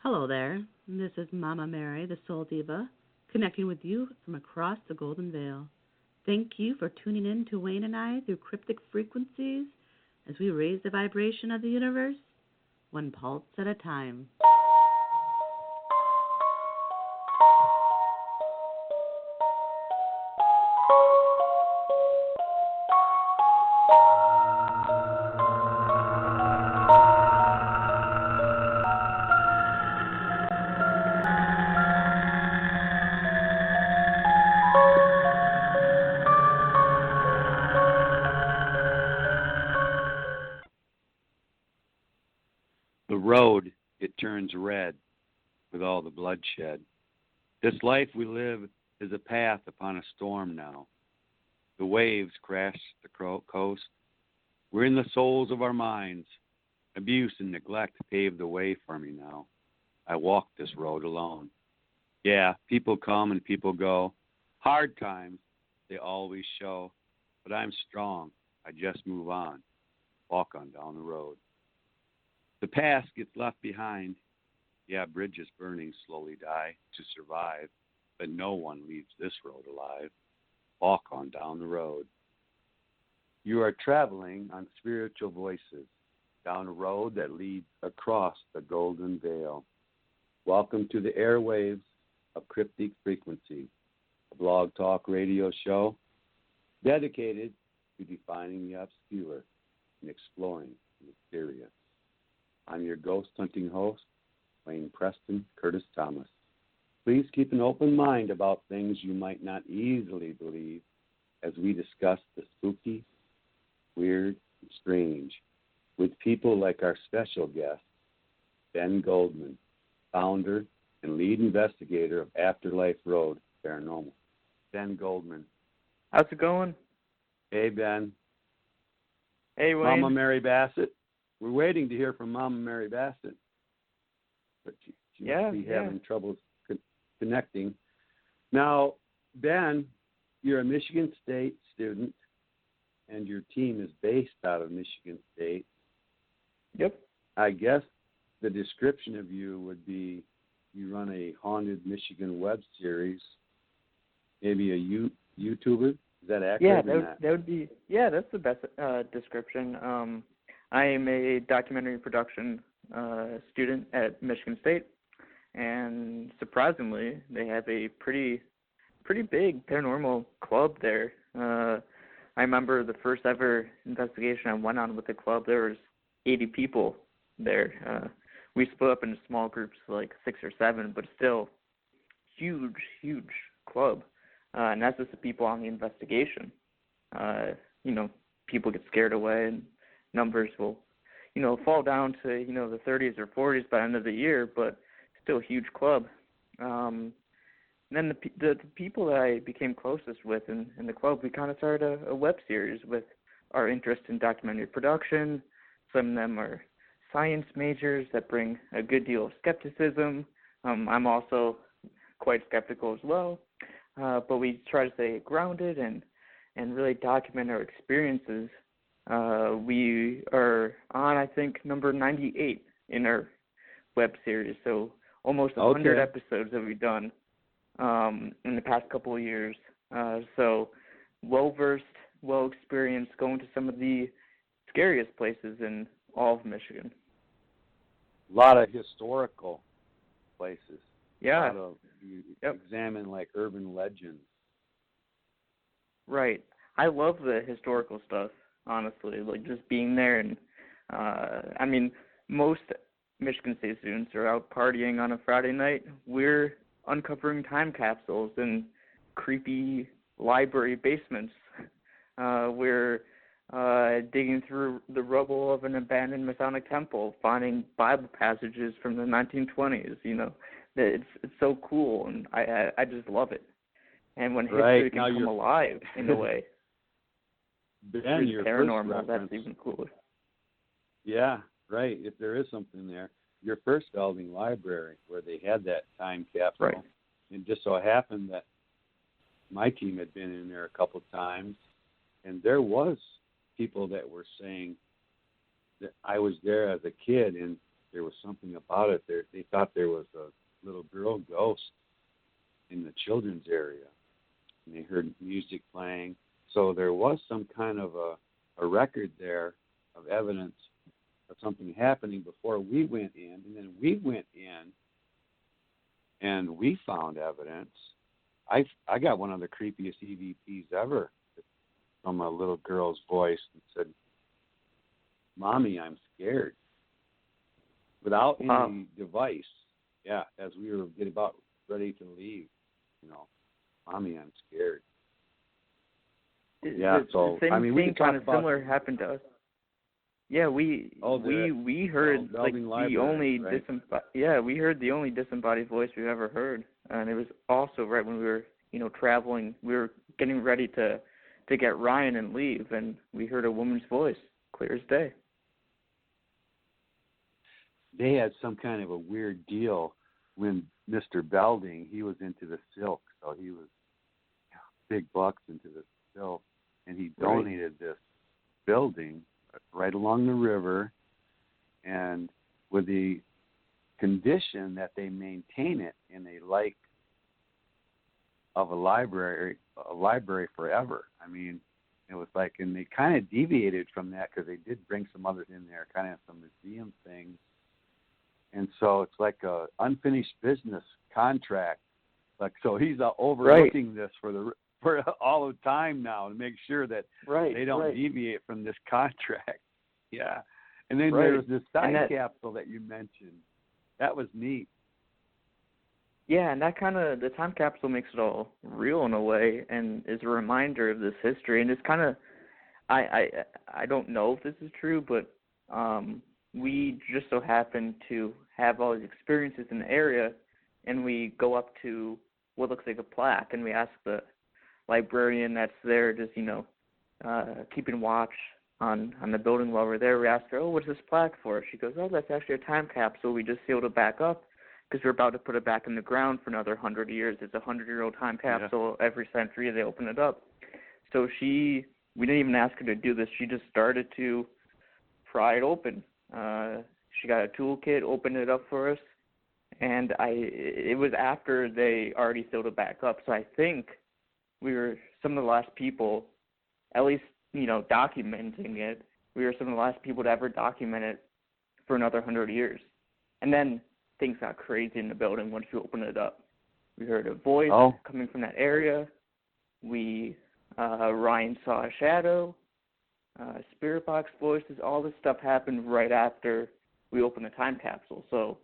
Hello there. This is Mama Mary, the Soul Diva, connecting with you from across the Golden Veil. Thank you for tuning in to Wayne and I through Cryptic Frequencies as we raise the vibration of the universe one pulse at a time. The road, it turns red with all the bloodshed. This life we live is a path upon a storm now. The waves crash the coast. We're in the souls of our minds. Abuse and neglect pave the way for me now. I walk this road alone. Yeah, people come and people go. Hard times, they always show. But I'm strong. I just move on. Walk on down the road. The past gets left behind. Yeah, bridges burning slowly die to survive, but no one leaves this road alive. Walk on down the road. You are traveling on spiritual voices down a road that leads across the Golden Veil. Welcome to the airwaves of Cryptic Frequencies, a blog talk radio show dedicated to defining the obscure and exploring the mysterious. I'm your ghost hunting host, Wayne Preston Curtis Thomas. Please keep an open mind about things you might not easily believe as we discuss the spooky, weird, and strange with people like our special guest, Ben Goldman, founder and lead investigator of Afterlife Road Paranormal. Ben Goldman. How's it going? Hey, Ben. Hey, Wayne. Mama Mary Bassett. We're waiting to hear from Mama Mary Bassett, but she must be having trouble connecting. Now, Ben, you're a Michigan State student, and your team is based out of Michigan State. Yep. I guess the description of you would be you run a haunted Michigan web series, maybe a YouTuber. Is that accurate? Yeah, that would be. Yeah, that's the best description. I am a documentary production student at Michigan State, and surprisingly, they have a pretty big paranormal club there. I remember the first ever investigation I went on with the club. There was 80 people there. We split up into small groups, like 6 or 7, but still huge club. And that's just the people on the investigation. People get scared away, and numbers will, fall down to, the 30s or 40s by the end of the year, but still a huge club. And then the people that I became closest with in the club, we kind of started a web series with our interest in documentary production. Some of them are science majors that bring a good deal of skepticism. I'm also quite skeptical as well, but we try to stay grounded and really document our experiences. We are on, I think, number 98 in our web series, so almost 100 episodes have we done in the past couple of years. So well-versed, well-experienced, going to some of the scariest places in all of Michigan. A lot of historical places. Yeah. You examine like urban legends. Right. I love the historical stuff, honestly, like just being there. And most Michigan State students are out partying on a Friday night. We're uncovering time capsules in creepy library basements. We're digging through the rubble of an abandoned Masonic temple, finding Bible passages from the 1920s. It's so cool, and I just love it. And when history can come alive in a way, Ben, your paranormal, that's even cooler. Yeah, right. If there is something there, your first building library where they had that time capsule, right. It just so happened that my team had been in there a couple of times, and there was people that were saying that I was there as a kid, and there was something about it. They thought there was a little girl ghost in the children's area, and they heard music playing. So there was some kind of a record there of evidence of something happening before we went in, and then we went in and we found evidence. I got one of the creepiest EVPs ever from a little girl's voice and said, "Mommy, I'm scared," without any device. Yeah, as we were getting about ready to leave, "Mommy, I'm scared." Yeah, the same thing kind of similar happened to us. Yeah, we heard like the only right? we heard the only disembodied voice we've ever heard, and it was also right when we were traveling. We were getting ready to get Ryan and leave, and we heard a woman's voice, clear as day. They had some kind of a weird deal when Mr. Belding, he was into the silk, so he was big bucks into the silk, and he donated this building right along the river, and with the condition that they maintain it in a like of a library forever. I mean, it was like, and they kind of deviated from that because they did bring some others in there, kind of some museum things. And so it's like a unfinished business contract. Like, so he's overlooking this for all of time now to make sure that they don't deviate from this contract. Yeah. And then there was this time capsule that you mentioned. That was neat. Yeah, and that kind of, the time capsule makes it all real in a way and is a reminder of this history. And it's kind of, I don't know if this is true, but we just so happen to have all these experiences in the area, and we go up to what looks like a plaque, and we ask the librarian that's there, just keeping watch on the building while we're there. We ask her, "Oh, what's this plaque for?" She goes, "Oh, that's actually a time capsule. We just sealed it back up because we're about to put it back in the ground for another 100 years. It's a 100-year-old time capsule. Every century they open it up." So we didn't even ask her to do this. She just started to pry it open. She got a toolkit, opened it up for us, and it was after they already sealed it back up. So I think we were some of the last people, at least, documenting it. We were some of the last people to ever document it for another 100 years. And then things got crazy in the building once we opened it up. We heard a voice coming from that area. Ryan saw a shadow, spirit box voices. All this stuff happened right after we opened the time capsule. So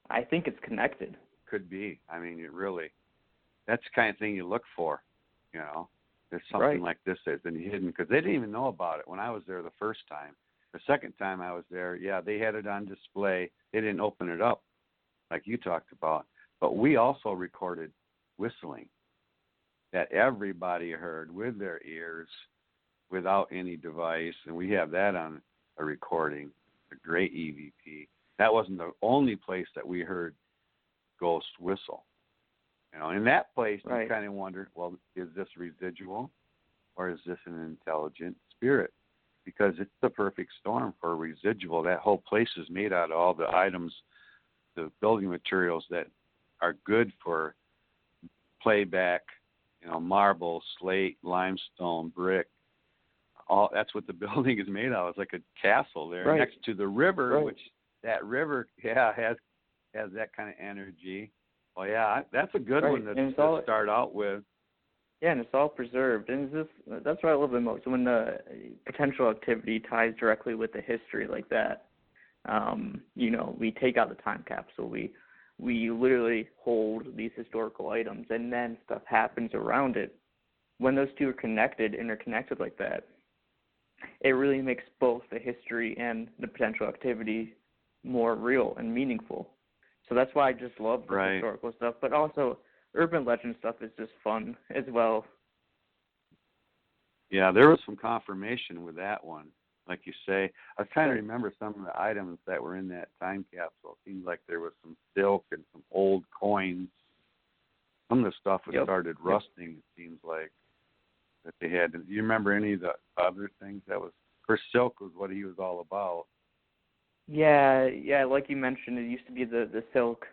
I think it's connected. Could be. I mean, that's the kind of thing you look for, There's something like this that's been hidden, because they didn't even know about it when I was there the first time. The second time I was there, they had it on display. They didn't open it up like you talked about. But we also recorded whistling that everybody heard with their ears without any device, and we have that on a recording, a great EVP. That wasn't the only place that we heard ghosts whistle. In that place, you kind of wonder, well, is this residual or is this an intelligent spirit? Because it's the perfect storm for a residual. That whole place is made out of all the items, the building materials that are good for playback, marble, slate, limestone, brick. That's what the building is made of. It's like a castle there next to the river, which that river, has that kind of energy. Well, that's a good one to start out with. Yeah, and it's all preserved. And that's what I love the most, when the potential activity ties directly with the history like that. We take out the time capsule. We literally hold these historical items, and then stuff happens around it. When those two are connected, interconnected like that, it really makes both the history and the potential activity more real and meaningful. So that's why I just love the historical stuff, but also urban legend stuff is just fun as well. Yeah, there was some confirmation with that one. Like you say, I was trying to remember some of the items that were in that time capsule. It seemed like there was some silk and some old coins. Some of the stuff had started rusting, it seems like, that they had. Do you remember any of the other things that was, for silk was what he was all about. Yeah, like you mentioned, it used to be the silk,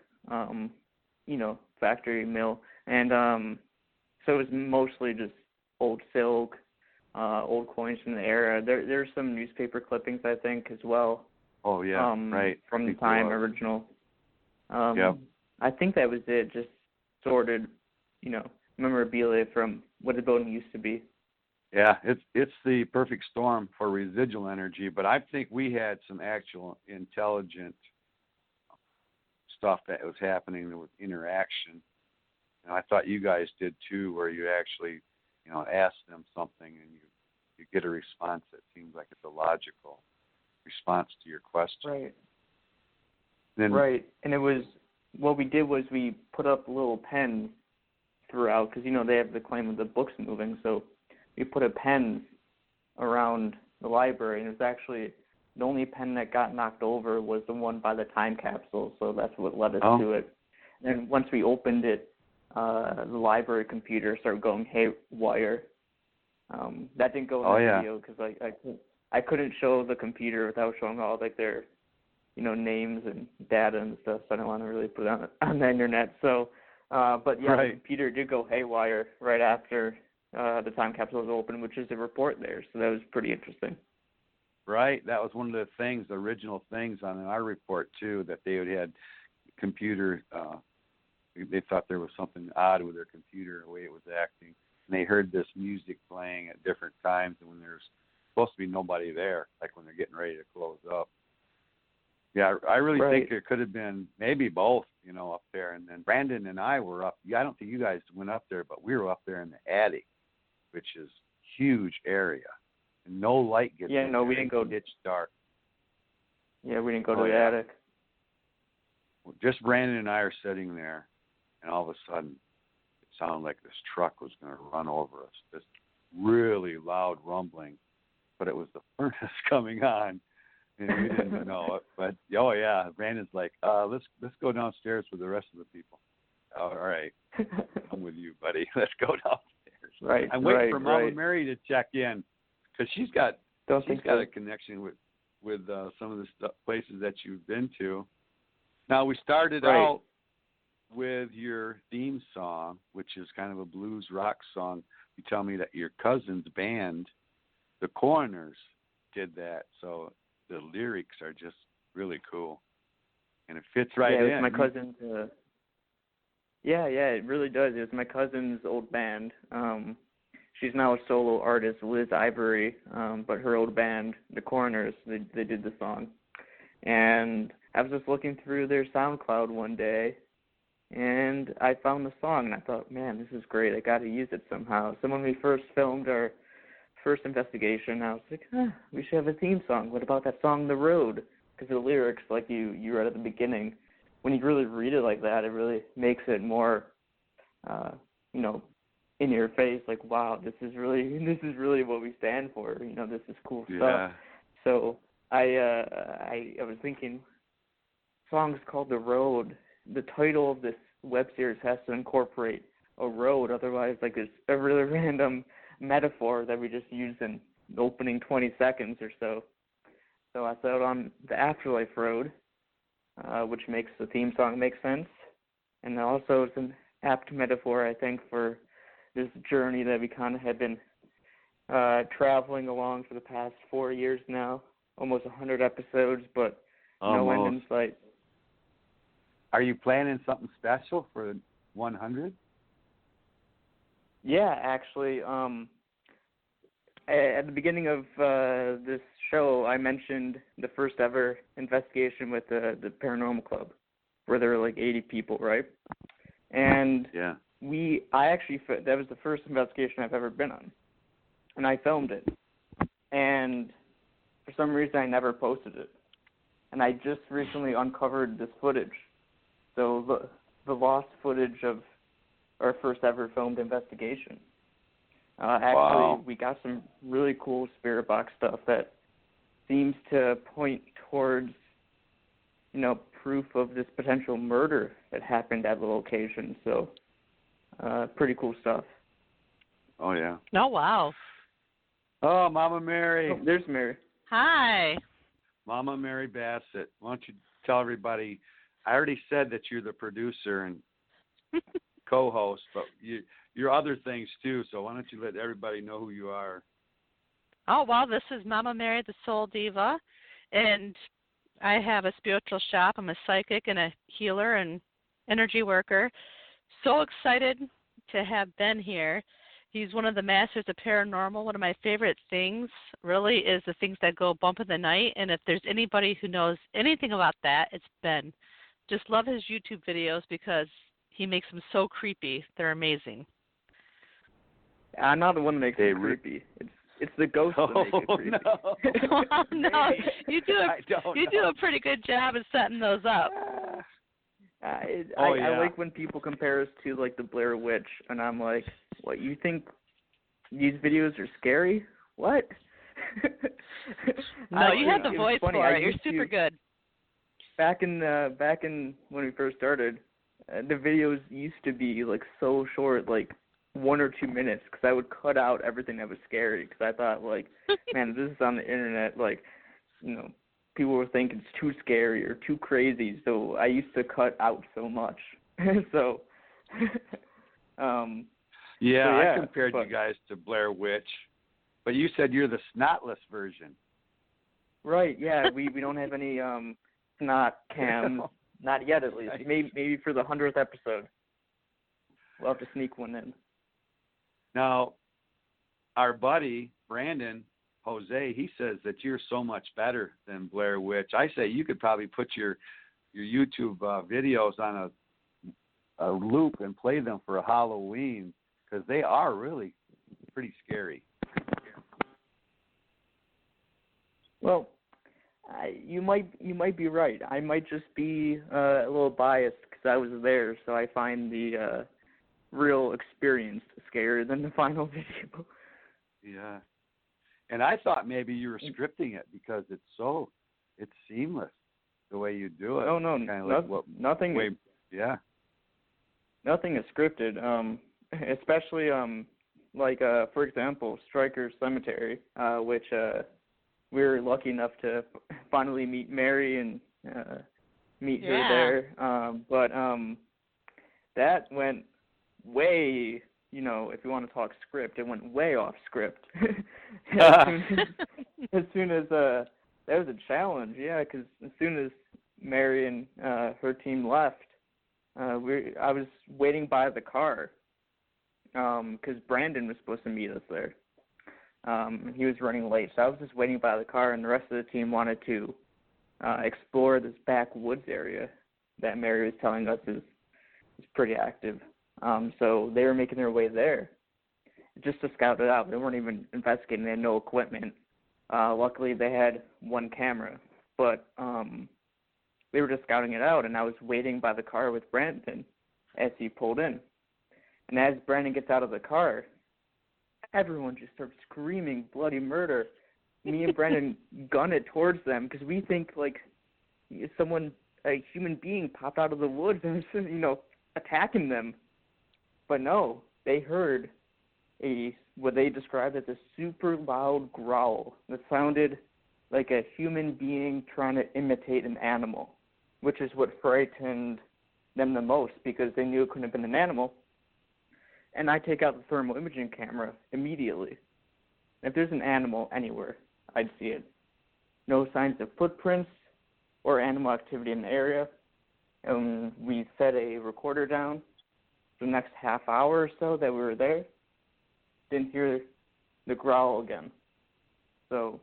factory mill, and so it was mostly just old silk, old coins from the era. There's some newspaper clippings, I think, as well. Oh yeah, right. From the time original. Yep. I think that was it. Just sorted, memorabilia from what the building used to be. Yeah, it's the perfect storm for residual energy, but I think we had some actual intelligent stuff that was happening with interaction. And I thought you guys did too, where you actually, ask them something and you get a response that seems like it's a logical response to your question. Right. Then, And it was, what we did was we put up little pens throughout, because, they have the claim of the books moving, so we put a pen around the library, and it was actually the only pen that got knocked over was the one by the time capsule, so that's what led us to it. And once we opened it, the library computer started going haywire. That didn't go in the video because I couldn't show the computer without showing all their names and data and stuff, so I don't want to really put it on the internet. So, but yeah, the computer did go haywire right after the time capsule was open, which is a report there. So that was pretty interesting. Right, that was one of the things, the original things on our report too, that they had computer. They thought there was something odd with their computer, the way it was acting. And they heard this music playing at different times, and when there's supposed to be nobody there, like when they're getting ready to close up. Yeah, I really think it could have been maybe both, up there. And then Brandon and I were up. I don't think you guys went up there, but we were up there in the attic, which is a huge area. And no light gets in there. We didn't go. It's dark. Yeah, we didn't go to the attic. Well, just Brandon and I are sitting there, and all of a sudden, it sounded like this truck was going to run over us. This really loud rumbling, but it was the furnace coming on. And we didn't know it, but Brandon's like, let's go downstairs with the rest of the people. All right, I'm with you, buddy. Let's go downstairs. Right. I'm waiting for Mama Mary to check in because she's got a connection with some of the places that you've been to. Now we started out with your theme song, which is kind of a blues rock song. You tell me that your cousin's band, the Coroners, did that, so the lyrics are just really cool, and it fits right in. Yeah, it was my cousin's. It really does. It was my cousin's old band. She's now a solo artist, Liz Ivory, but her old band, the Coroners, they did the song. And I was just looking through their SoundCloud one day, and I found the song, and I thought, man, this is great. I got to use it somehow. So when we first filmed our first investigation, I was like, we should have a theme song. What about that song, The Road? Because the lyrics, like you read at the beginning, when you really read it like that, it really makes it more, in your face. Like, wow, this is really what we stand for. This is cool stuff. So I was thinking, songs called The Road. The title of this web series has to incorporate a road. Otherwise, it's a really random metaphor that we just use in the opening 20 seconds or so. So I settled on the Afterlife Road, which makes the theme song make sense. And also it's an apt metaphor, I think, for this journey that we kind of have been traveling along for the past 4 years now, almost 100 episodes, but no end in sight. Are you planning something special for 100? Yeah, actually, at the beginning of this show, I mentioned the first ever investigation with the Paranormal Club, where there were 80 people, right? And that was the first investigation I've ever been on, and I filmed it. And for some reason, I never posted it. And I just recently uncovered this footage. So the lost footage of our first ever filmed investigation. Actually, we got some really cool spirit box stuff that seems to point towards, proof of this potential murder that happened at the location. So, pretty cool stuff. Oh, yeah. Oh, wow. Oh, Mama Mary. Oh, there's Mary. Hi. Mama Mary Bassett. Why don't you tell everybody? I already said that you're the producer and co-host, but you're other things too. So why don't you let everybody know who you are? Oh, well, this is Mama Mary, the Soul Diva, and I have a spiritual shop. I'm a psychic and a healer and energy worker. So excited to have Ben here. He's one of the masters of paranormal. One of my favorite things really is the things that go bump in the night, and if there's anybody who knows anything about that, it's Ben. Just love his YouTube videos because he makes them so creepy. They're amazing. I'm not the one that makes it creepy. It's the ghosts that make it creepy. No. Well, no, you do a pretty good job of setting those up. I like when people compare us to like the Blair Witch, and I'm like, what, you think these videos are scary? What? No, you have the voice for it. You're super good. Back in when we first started, the videos used to be like so short, like 1 or 2 minutes, because I would cut out everything that was scary, because I thought, like, man, this is on the internet, like, you know, people were thinking it's too scary or too crazy, so I used to cut out so much. So, I compared you guys to Blair Witch, but you said you're the snotless version. Right, yeah, we don't have any snot cams, not yet at least. Maybe for the 100th episode. We'll have to sneak one in. Now, our buddy, Brandon, Jose, he says that you're so much better than Blair Witch. I say you could probably put your YouTube videos on a loop and play them for a Halloween, because they are really pretty scary. Well, you might be right. I might just be a little biased because I was there, so I find the real experience scarier than the final video. Yeah. And I thought maybe you were scripting it because it's seamless the way you do it. Oh, no, nothing. Nothing is scripted. Especially for example, Stryker Cemetery, which we were lucky enough to finally meet Mary and meet her there. But that went way, if you want to talk script, it went way off script. as soon as that was a challenge, because as soon as Mary and her team left, I was waiting by the car because Brandon was supposed to meet us there. He was running late, so I was just waiting by the car, and the rest of the team wanted to explore this backwoods area that Mary was telling us is pretty active. So they were making their way there just to scout it out. They weren't even investigating. They had no equipment. Luckily, they had one camera, but they were just scouting it out, and I was waiting by the car with Brandon as he pulled in. And as Brandon gets out of the car, everyone just starts screaming bloody murder. Me and Brandon gun it towards them because we think, like, a human being popped out of the woods and was, attacking them. But no, they heard what they described as a super loud growl that sounded like a human being trying to imitate an animal, which is what frightened them the most because they knew it couldn't have been an animal. And I take out the thermal imaging camera immediately. If there's an animal anywhere, I'd see it. No signs of footprints or animal activity in the area. And we set a recorder down for the next half hour or so that we were there. Didn't hear the growl again. So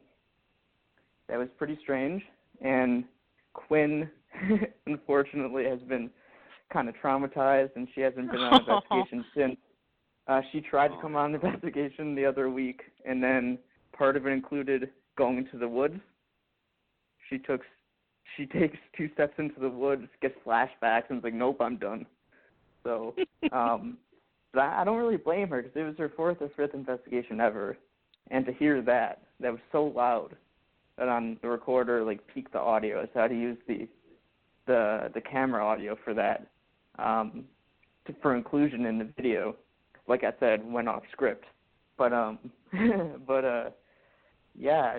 that was pretty strange. And Quinn, unfortunately, has been kind of traumatized, and she hasn't been on investigation since. She tried to come on the investigation the other week, and then part of it included going into the woods. She takes 2 steps into the woods, gets flashbacks, and is like, nope, I'm done. So I don't really blame her because it was her 4th or 5th investigation ever. And to hear that was so loud that on the recorder, like, peaked the audio. So I had to use the camera audio for that for inclusion in the video. Like I said, went off script. But yeah,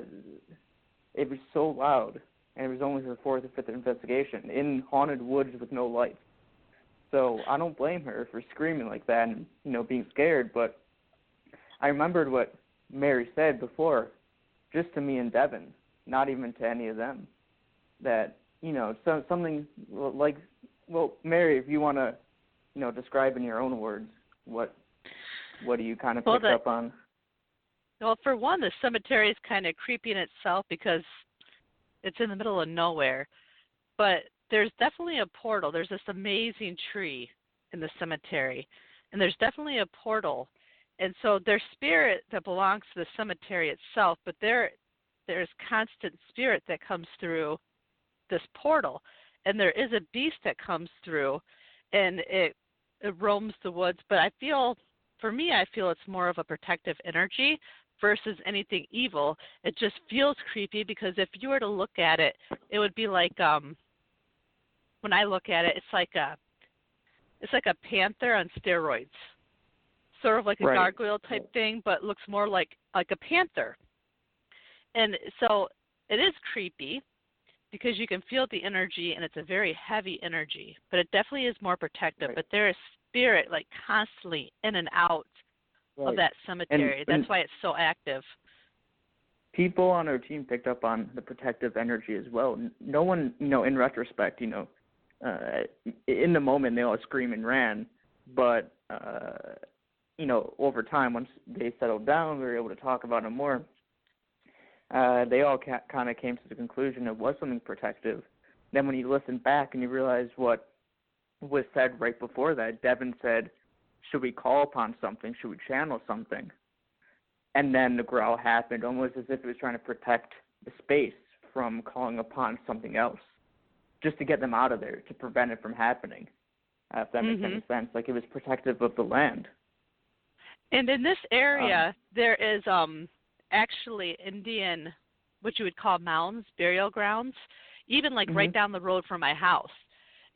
it was so loud and it was only her fourth or fifth investigation in haunted woods with no lights. So I don't blame her for screaming like that and, being scared, but I remembered what Mary said before, just to me and Devin, not even to any of them, that, something like, well, Mary, if you want to, describe in your own words, what do you kind of pick up on? Well, for one, the cemetery is kind of creepy in itself because it's in the middle of nowhere. But there's definitely a portal. There's this amazing tree in the cemetery, and there's definitely a portal. And so there's spirit that belongs to the cemetery itself, but there's constant spirit that comes through this portal. And there is a beast that comes through, and it roams the woods. But I feel it's more of a protective energy versus anything evil. It just feels creepy because if you were to look at it, it would be like when I look at it, it's like a panther on steroids, sort of like a gargoyle type thing, but looks more like a panther. And so it is creepy because you can feel the energy, and it's a very heavy energy, but it definitely is more protective. Right. But there is spirit like constantly in and out of that cemetery. That's why it's so active. People on our team picked up on the protective energy as well. No one, in retrospect, in the moment they all screamed and ran, but over time, once they settled down, we were able to talk about it more. They all kind of came to the conclusion it was something protective. Then when you listen back and you realize what was said right before that, Devin said, should we call upon something? Should we channel something? And then the growl happened, almost as if it was trying to protect the space from calling upon something else, just to get them out of there, to prevent it from happening, if that makes any sense. Like it was protective of the land. And in this area, there is actually Indian, what you would call mounds, burial grounds, even like right down the road from my house.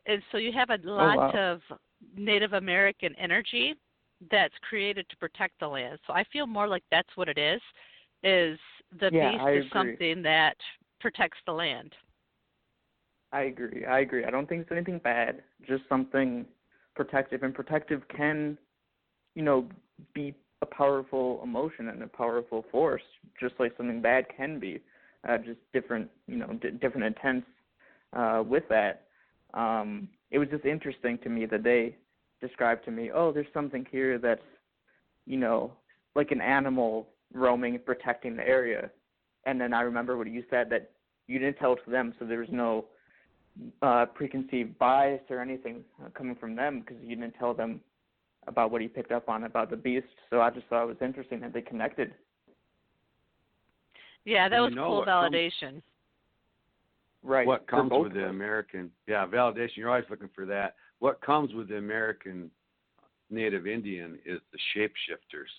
And so you have a lot of Native American energy that's created to protect the land. So I feel more like that's what it is the beast is something that protects the land. I agree. I don't think it's anything bad, just something protective. And protective can, be a powerful emotion and a powerful force, just like something bad can be, just different, different intents with that. It was just interesting to me that they described to me, there's something here that's, like an animal roaming and protecting the area. And then I remember what you said, that you didn't tell it to them, so there was no preconceived bias or anything coming from them because you didn't tell them about what you picked up on about the beast. So I just thought it was interesting that they connected. Yeah, that was cool validation. Right. What comes with the American, validation, you're always looking for that. What comes with the American Native Indian is the shapeshifters.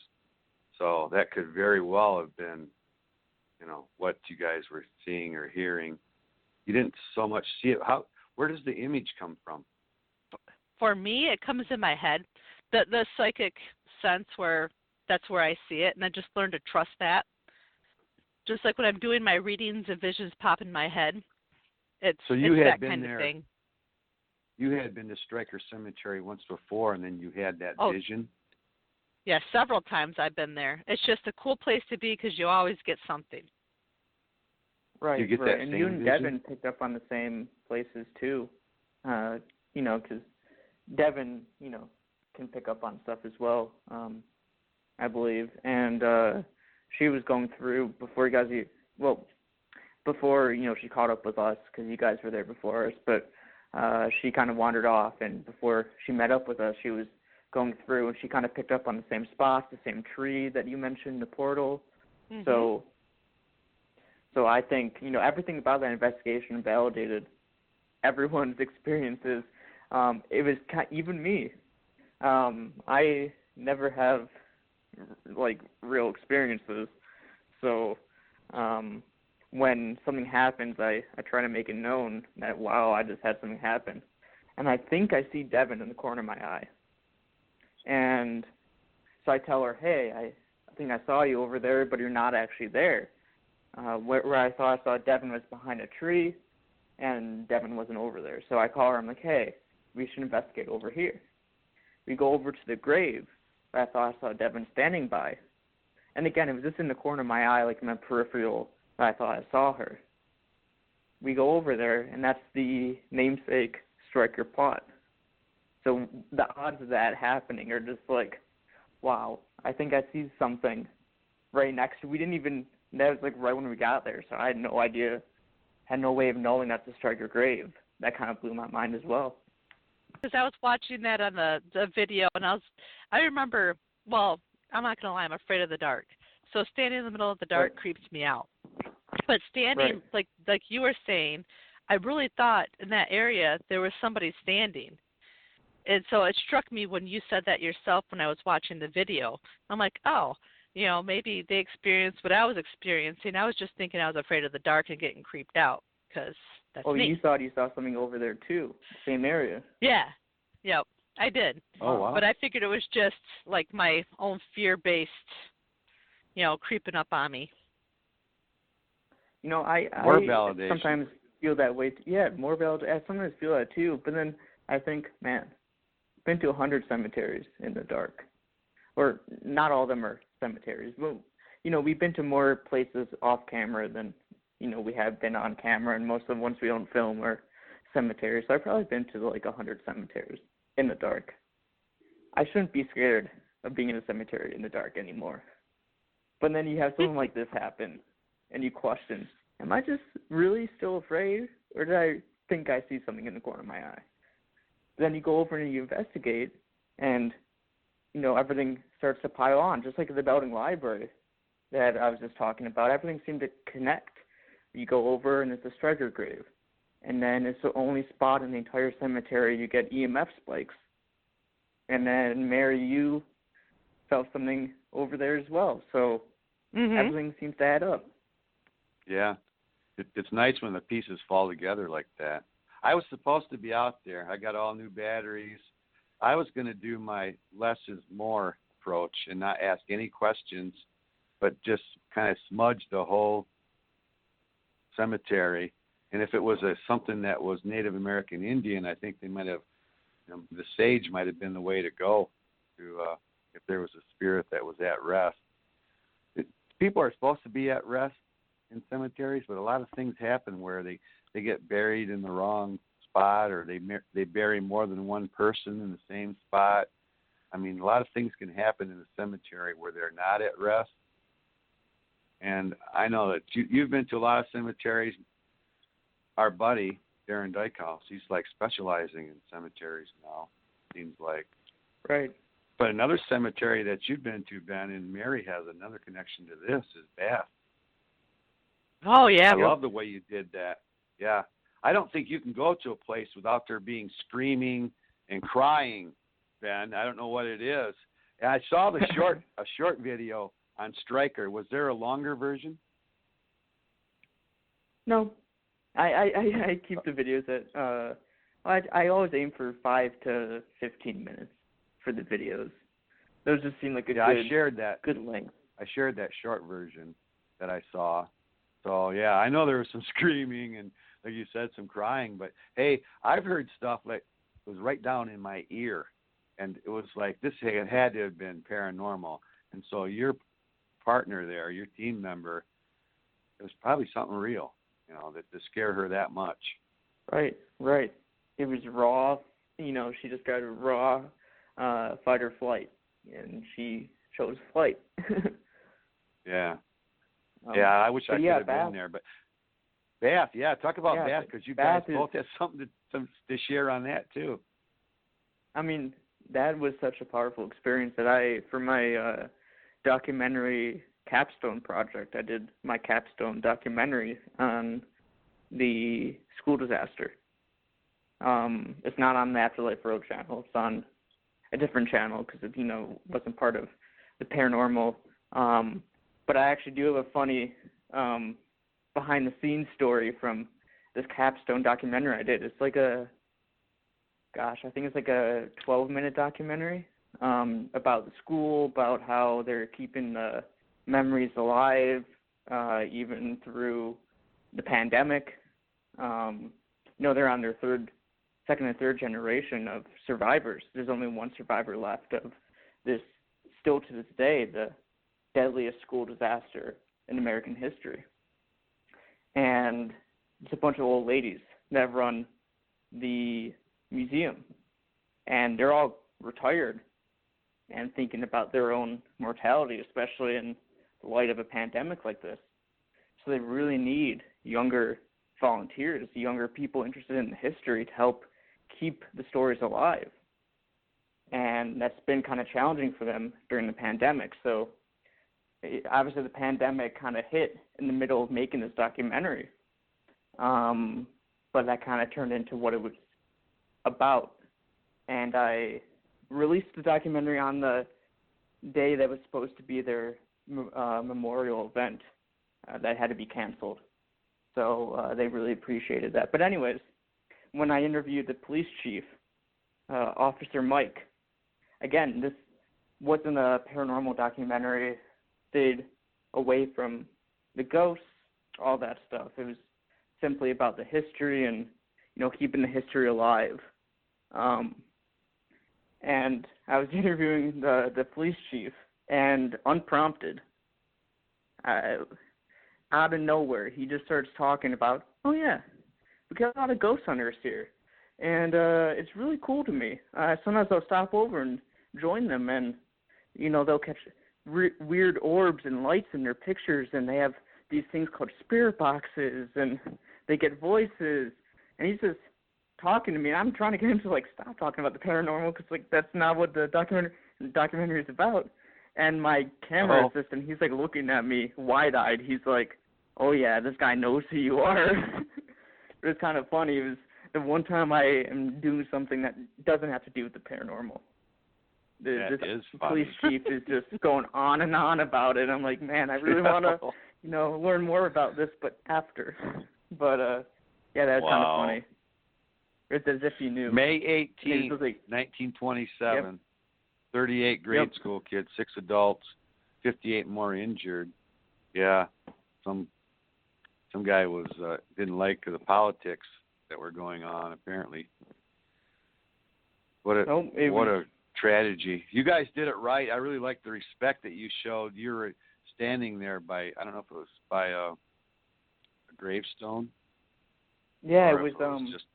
So that could very well have been, what you guys were seeing or hearing. You didn't so much see it. Where does the image come from? For me, it comes in my head. The psychic sense where that's where I see it, and I just learned to trust that. Just like when I'm doing my readings and visions pop in my head. It's that kind of thing. You had been to Stryker Cemetery once before, and then you had that vision? Yeah, several times I've been there. It's just a cool place to be because you always get something. Right, you get that and same you and vision? Devin picked up on the same places too, because Devin, can pick up on stuff as well, I believe. And she was going through before she caught up with us because you guys were there before us, but she kind of wandered off, and before she met up with us, she was going through, and she kind of picked up on the same spots, the same tree that you mentioned, the portal. So I think, everything about that investigation validated everyone's experiences. It was even me. I never have, real experiences. So when something happens, I try to make it known that, wow, I just had something happen. And I think I see Devin in the corner of my eye. And so I tell her, hey, I think I saw you over there, but you're not actually there. Where I thought I saw Devin was behind a tree, and Devin wasn't over there. So I call her. I'm like, hey, we should investigate over here. We go over to the grave. I thought I saw Devin standing by. And again, it was just in the corner of my eye, like in my peripheral, that I thought I saw her. We go over there, and that's the namesake Stryker plot. So the odds of that happening are just like, wow, I think I see something right next to, that was like right when we got there, so I had no idea, had no way of knowing that's the Stryker grave. That kind of blew my mind as well. Because I was watching that on the video, and I remember, well, I'm not going to lie, I'm afraid of the dark. So standing in the middle of the dark creeps me out. But standing, like you were saying, I really thought in that area there was somebody standing. And so it struck me when you said that yourself when I was watching the video. I'm like, oh, maybe they experienced what I was experiencing. I was just thinking I was afraid of the dark and getting creeped out because that's me. Oh, you saw something over there too, same area. Yeah, yep, I did. Oh, wow. But I figured it was just like my own fear-based, creeping up on me. I validation. Sometimes feel that way. Yeah, more validation. I sometimes feel that too. But then I think, man, I've been to 100 cemeteries in the dark. Or not all of them are cemeteries. But, we've been to more places off camera than, we have been on camera. And most of the ones we don't film are cemeteries. So I've probably been to like 100 cemeteries in the dark. I shouldn't be scared of being in a cemetery in the dark anymore. But then you have something like this happen, and you question, am I just really still afraid, or did I think I see something in the corner of my eye? Then you go over and you investigate, and, everything starts to pile on, just like at the Belding Library that I was just talking about. Everything seemed to connect. You go over, and it's a Stryker grave. And then it's the only spot in the entire cemetery you get EMF spikes. And then, Mary, you felt something over there as well. So everything seems to add up. Yeah. It's nice when the pieces fall together like that. I was supposed to be out there. I got all new batteries. I was going to do my less is more approach and not ask any questions, but just kind of smudge the whole cemetery. And if it was something that was Native American Indian, I think they might have, the sage might have been the way to go if there was a spirit that was at rest. People are supposed to be at rest in cemeteries, but a lot of things happen where they get buried in the wrong spot, or they bury more than one person in the same spot. I mean, a lot of things can happen in a cemetery where they're not at rest. And I know that you've been to a lot of cemeteries. Our buddy, Darren Dykehouse, he's like specializing in cemeteries now, seems like. Right. But another cemetery that you've been to, Ben, and Mary has another connection to this, is Bath. Oh, yeah. I love the way you did that. Yeah. I don't think you can go to a place without there being screaming and crying, Ben. I don't know what it is. And I saw a short video on Stryker. Was there a longer version? No. I keep the videos at I always aim for 5 to 15 minutes for the videos. Those just seem like I shared that. Good length. I shared that short version that I saw. So, yeah, I know there was some screaming and, like you said, some crying. But, hey, I've heard stuff like it was right down in my ear. And it was like this had to have been paranormal. And so your partner there, your team member, it was probably something real, that to scare her that much. Right. It was raw. She just got a raw fight or flight, and she chose flight. Yeah. I wish I could have Bath. been there. But Bath, talk about Bath, because you guys both have something to share on that, too. I mean, that was such a powerful experience that for my documentary capstone project, I did my capstone documentary on the school disaster. It's not on the Afterlife Road channel. It's on a different channel because it, wasn't part of the paranormal. But I actually do have a funny behind-the-scenes story from this capstone documentary I did. It's like I think it's like a 12-minute documentary about the school, about how they're keeping the memories alive even through the pandemic. they're on their second and third generation of survivors. There's only one survivor left of this, still to this day, the deadliest school disaster in American history. And it's a bunch of old ladies that run the museum, and they're all retired and thinking about their own mortality, especially in the light of a pandemic like this. So they really need younger volunteers, younger people interested in the history to help keep the stories alive. And that's been kind of challenging for them during the pandemic. So obviously the pandemic kind of hit in the middle of making this documentary. But that kind of turned into what it was about. And I released the documentary on the day that was supposed to be their memorial event that had to be canceled. So they really appreciated that. But anyways, when I interviewed the police chief, Officer Mike, again, this wasn't a paranormal documentary. Stayed away from the ghosts, all that stuff. It was simply about the history and, keeping the history alive. And I was interviewing the police chief, and unprompted, out of nowhere, he just starts talking about, oh yeah, we got a lot of ghost hunters here, and it's really cool to me. Sometimes I'll stop over and join them, and they'll catch weird orbs and lights in their pictures, and they have these things called spirit boxes, and they get voices, and he's just talking to me. I'm trying to get him to stop talking about the paranormal, because that's not what the documentary is about. And my camera assistant, he's looking at me wide-eyed. He's like, oh yeah, this guy knows who you are. It was kind of funny. It was the one time I am doing something that doesn't have to do with the paranormal. This police chief is just going on and on about it. I'm like, man, I really want to, learn more about this, but after. But yeah, that's kind of funny. It's as if you knew. May 18th, 1927. Yep. 38 grade school kids, 6 adults, 58 more injured. Yeah, some guy didn't like the politics that were going on. Apparently, what a tragedy. You guys did it right. I really liked the respect that you showed. You were standing there by, I don't know if it was by a gravestone. Yeah, it was just.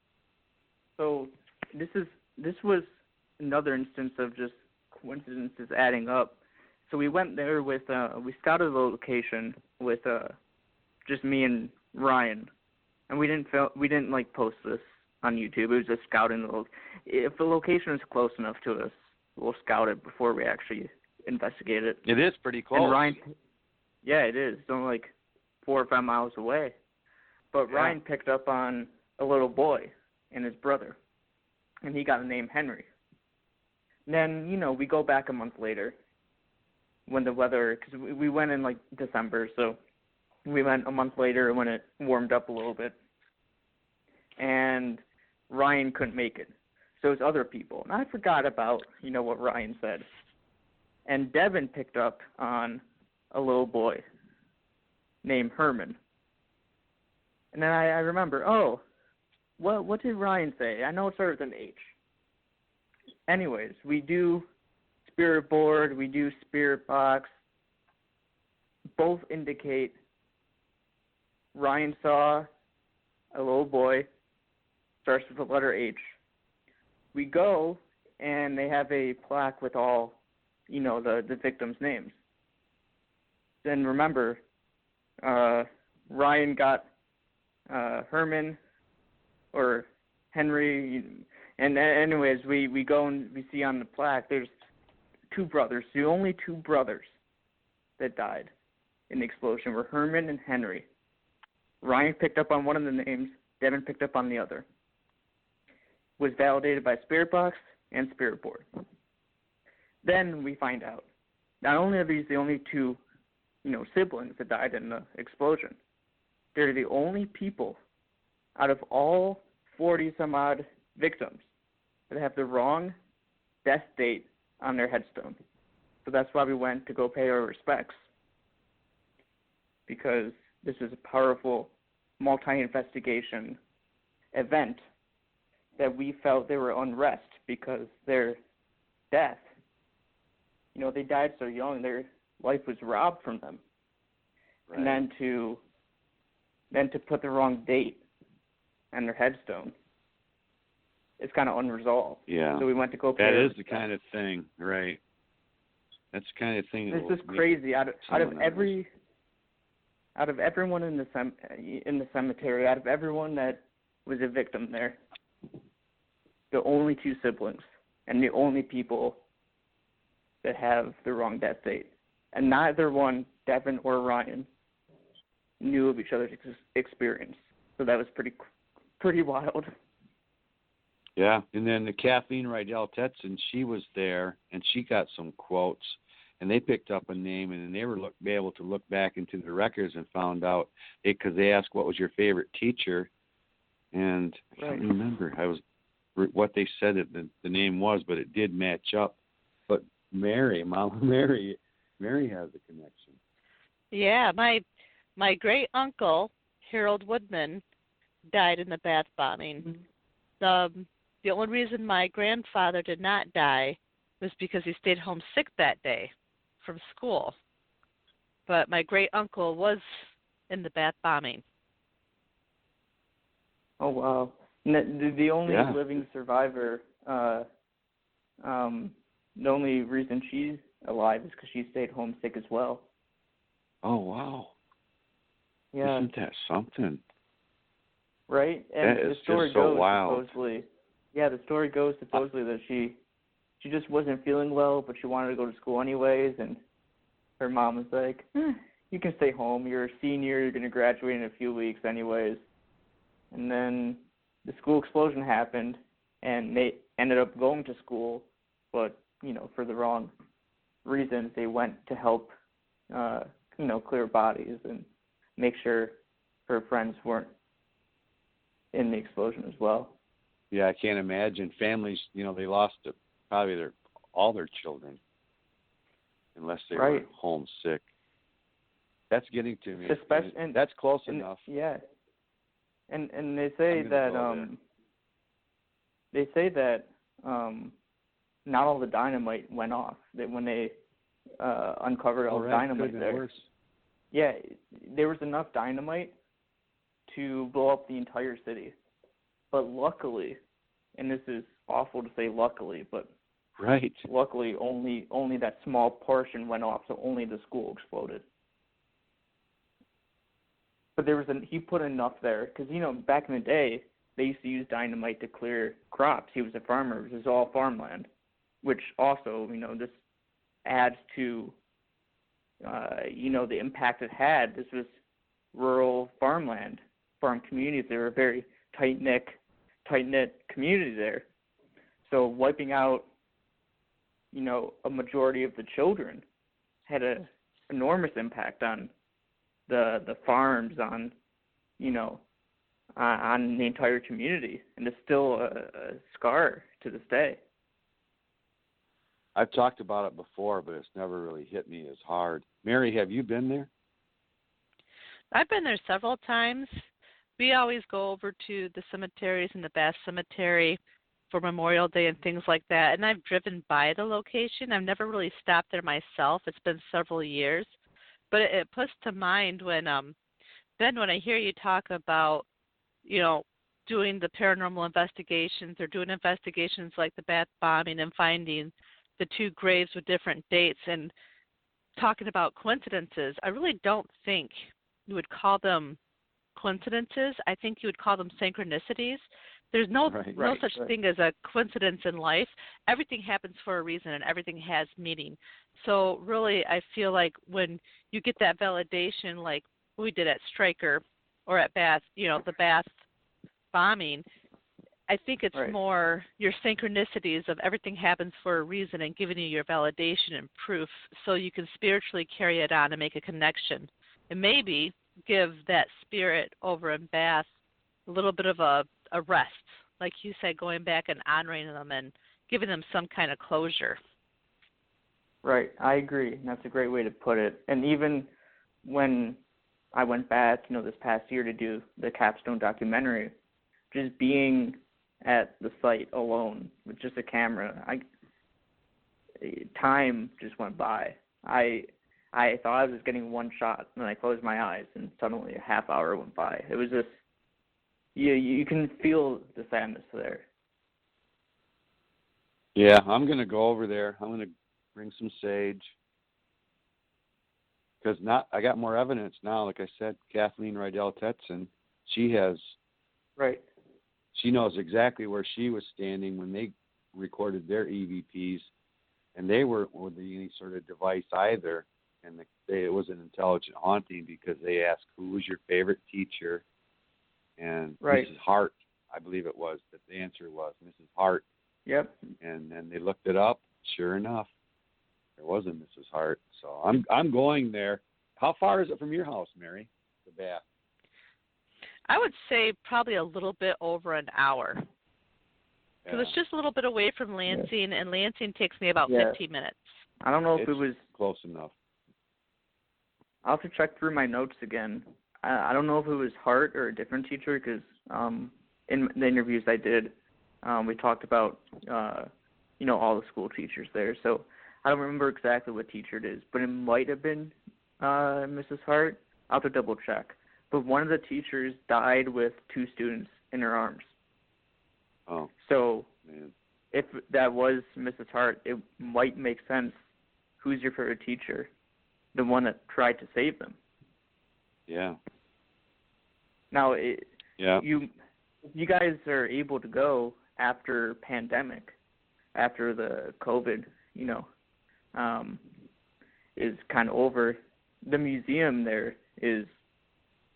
So this was another instance of just coincidences adding up. So we went there with we scouted the location with just me and Ryan, and we didn't post this on YouTube. It was just scouting if the location is close enough to us, we'll scout it before we actually investigate it. It is pretty close. And Ryan, yeah, it is. It's only 4 or 5 miles away. But yeah. Ryan picked up on a little boy and his brother, and he got the name Henry. And then, we go back a month later when the weather, because we went in December, so we went a month later when it warmed up a little bit. And Ryan couldn't make it. So it was other people. And I forgot about, what Ryan said. And Devin picked up on a little boy named Herman. And then I remember, what did Ryan say? I know it started with an H. Anyways, we do spirit board, we do spirit box. Both indicate Ryan saw a little boy, starts with the letter H. We go, and they have a plaque with all, the victims' names. Then remember, Ryan got Herman or Henry. And anyways, we go and we see on the plaque there's 2 brothers. The only 2 brothers that died in the explosion were Herman and Henry. Ryan picked up on one of the names. Devin picked up on the other. Was validated by Spirit Box and Spirit Board. Then we find out not only are these the only 2, siblings that died in the explosion, they're the only people out of all 40 some odd victims that have the wrong death date on their headstone. So that's why we went to go pay our respects, because this is a powerful multi-investigation event that we felt they were unrest because their death, they died so young, their life was robbed from them. Right. And then to put the wrong date on their headstone, it's kind of unresolved. Yeah. So we went to go pay. That is the kind of thing, right? That's the kind of thing. This is crazy. Out of everyone in the cemetery, out of everyone that was a victim there, the only 2 siblings and the only people that have the wrong death date, and neither one, Devin or Ryan, knew of each other's experience. So that was pretty wild. Yeah, and then the Kathleen Rydell Tetson, she was there, and she got some quotes, and they picked up a name, and then they were be able to look back into the records and found out, because they asked what was your favorite teacher, and I can't remember what they said the name was, but it did match up. But Mama Mary has a connection. Yeah, my great uncle Harold Woodman died in the Bath bombing. Mm-hmm. The only reason my grandfather did not die was because he stayed home sick that day from school. But my great uncle was in the Bath bombing. Oh wow! The only living survivor, the only reason she's alive is because she stayed home sick as well. Oh wow! Yeah. Isn't that something? Right? And that the is story just so goes wild. the story goes supposedly that she just wasn't feeling well, but she wanted to go to school anyways, and her mom was like, you can stay home. You're a senior. You're going to graduate in a few weeks anyways. And then the school explosion happened, and they ended up going to school, but, for the wrong reasons. They went to help, clear bodies and make sure her friends weren't in the explosion as well. Yeah, I can't imagine families. They lost probably all their children, unless they were homesick. That's getting to me. That's close enough. Yeah, and they say that not all the dynamite went off. That when they uncovered all the dynamite there. Worse. Yeah, there was enough dynamite to blow up the entire city. But luckily, and this is awful to say luckily, but luckily only that small portion went off, so only the school exploded. But he put enough there, because, back in the day, they used to use dynamite to clear crops. He was a farmer. It was all farmland, which also, this adds to, the impact it had. This was rural farmland, farm communities. They were a very tight-knit community there. So wiping out, a majority of the children had an enormous impact on the farms, on the entire community, and it's still a scar to this day. I've talked about it before, but it's never really hit me as hard. Mary, have you been there? I've been there several times. We always go over to the cemeteries in the Bath Cemetery for Memorial Day and things like that, and I've driven by the location. I've never really stopped there myself. It's been several years. But it puts to mind when, Ben, when I hear you talk about, doing the paranormal investigations or doing investigations like the Bath bombing and finding the 2 graves with different dates and talking about coincidences, I really don't think you would call them coincidences. I think you would call them synchronicities. There's no such thing as a coincidence in life. Everything happens for a reason, and everything has meaning. So really, I feel like when you get that validation, like we did at Stryker or at Bath, the Bath bombing, I think it's more your synchronicities of everything happens for a reason and giving you your validation and proof so you can spiritually carry it on and make a connection. And maybe give that spirit over in Bath a little bit of a rest, like you said, going back and honoring them and giving them some kind of closure. Right, I agree. And that's a great way to put it. And even when I went back, this past year to do the capstone documentary, just being at the site alone with just a camera, time just went by. I thought I was getting one shot, and I closed my eyes, and suddenly a half hour went by. It was just, you can feel the sadness there. Yeah, I'm going to go over there. I'm going to bring some sage. Because I got more evidence now. Like I said, Kathleen Rydell-Tetson, she knows exactly where she was standing when they recorded their EVPs, and they weren't with any sort of device either. And it was an intelligent haunting because they asked, who was your favorite teacher? And Mrs. Hart, I believe it was, that the answer was Mrs. Hart. Yep. And then they looked it up. Sure enough, there was a Mrs. Hart. So I'm going there. How far is it from your house, Mary, the bath? I would say probably a little bit over an hour. Because it's just a little bit away from Lansing, and Lansing takes me about 15 minutes. I don't know if it was close enough. I'll have to check through my notes again. I don't know if it was Hart or a different teacher, because in the interviews I did, we talked about, all the school teachers there. So I don't remember exactly what teacher it is, but it might have been Mrs. Hart. I'll have to double check. But one of the teachers died with 2 students in her arms. Oh. So man. If that was Mrs. Hart, it might make sense. Who's your favorite teacher? The one that tried to save them. Yeah. Now, you guys are able to go after pandemic, after the COVID, is kind of over. The museum there is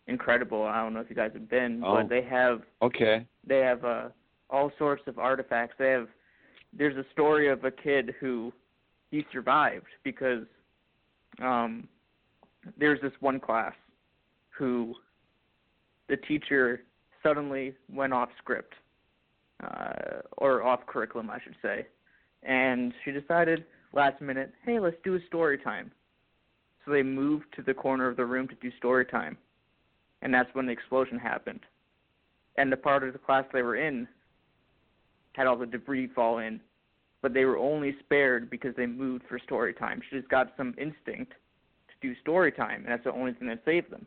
incredible. I don't know if you guys have been, but they have all sorts of artifacts. There's a story of a kid who he survived because there's this one class who the teacher suddenly went off script, or off curriculum, I should say, and she decided last minute, hey, let's do a story time. So they moved to the corner of the room to do story time, and that's when the explosion happened. And the part of the class they were in had all the debris fall in, but they were only spared because they moved for story time. She just got some instinct to do story time, and that's the only thing that saved them.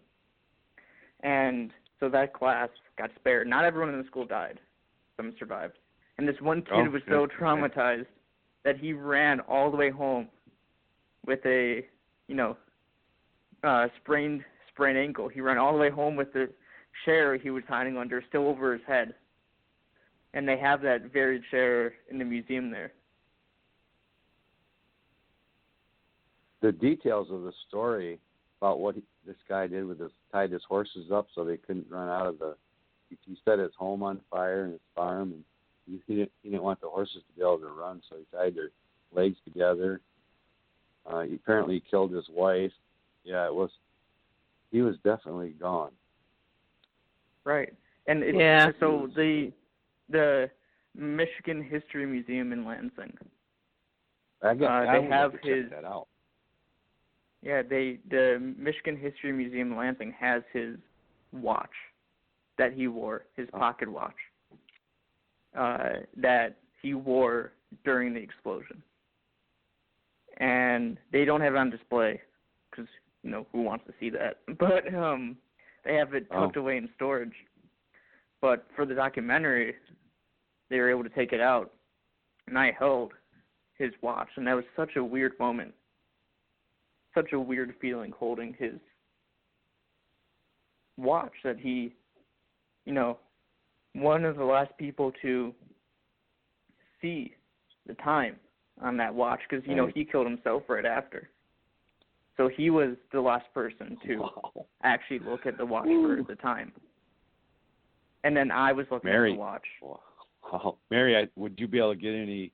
And so that class got spared. Not everyone in the school died. Some survived. And this one kid was so traumatized that he ran all the way home with a, sprained ankle. He ran all the way home with the chair he was hiding under still over his head. And they have that very chair in the museum there. The details of the story about what this guy did with tied his horses up so they couldn't run out of he set his home on fire and his farm, and he didn't want the horses to be able to run, so he tied their legs together. He apparently killed his wife. Yeah, he was definitely gone. Right. And so the Michigan History Museum in Lansing. They have check that out. Yeah, the Michigan History Museum in Lansing has his watch that he wore, his pocket watch, that he wore during the explosion. And they don't have it on display because, who wants to see that? But they have it tucked away in storage. But for the documentary, they were able to take it out, and I held his watch, and that was such a weird moment. Such a weird feeling holding his watch that he, one of the last people to see the time on that watch because, he killed himself right after. So he was the last person to actually look at the watch for the time. And then I was looking at the watch. Wow. Mary, would you be able to get any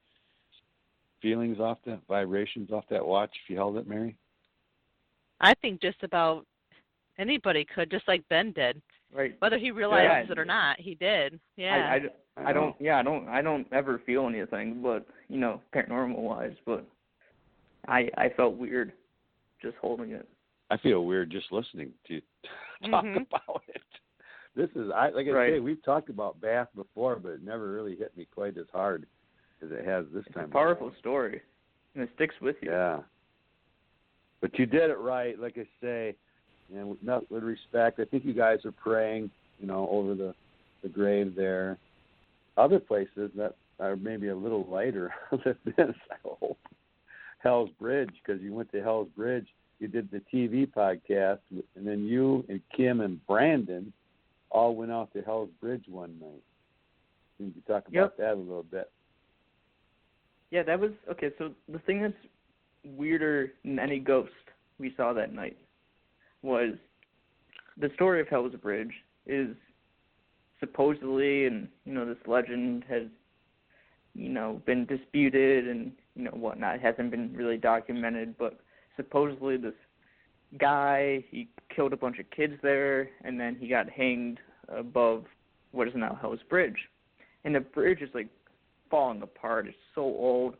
feelings off that, vibrations off that watch if you held it, Mary? I think just about anybody could, just like Ben did. Right. Whether he realizes it or not, he did. Yeah. I don't ever feel anything, but paranormal wise, but I felt weird just holding it. I feel weird just listening to you talk about it. This is, like I Right. say, we've talked about Bath before, but it never really hit me quite as hard as it has this time. It's a powerful story, and it sticks with you. Yeah. But you did it right, like I say, and with respect. I think you guys are praying, over the grave there. Other places that are maybe a little lighter than this, I hope. Hell's Bridge, because you went to Hell's Bridge. You did the TV podcast, and then you and Kim and Brandon all went out to Hell's Bridge one night. You can talk about that a little bit. Yeah, that was okay. So the thing that's weirder than any ghost we saw that night was the story of Hell's Bridge is supposedly, and this legend has been disputed and whatnot. It hasn't been really documented, but supposedly this guy, he killed a bunch of kids there, and then he got hanged above what is now Hell's Bridge, and the bridge is like falling apart. It's so old.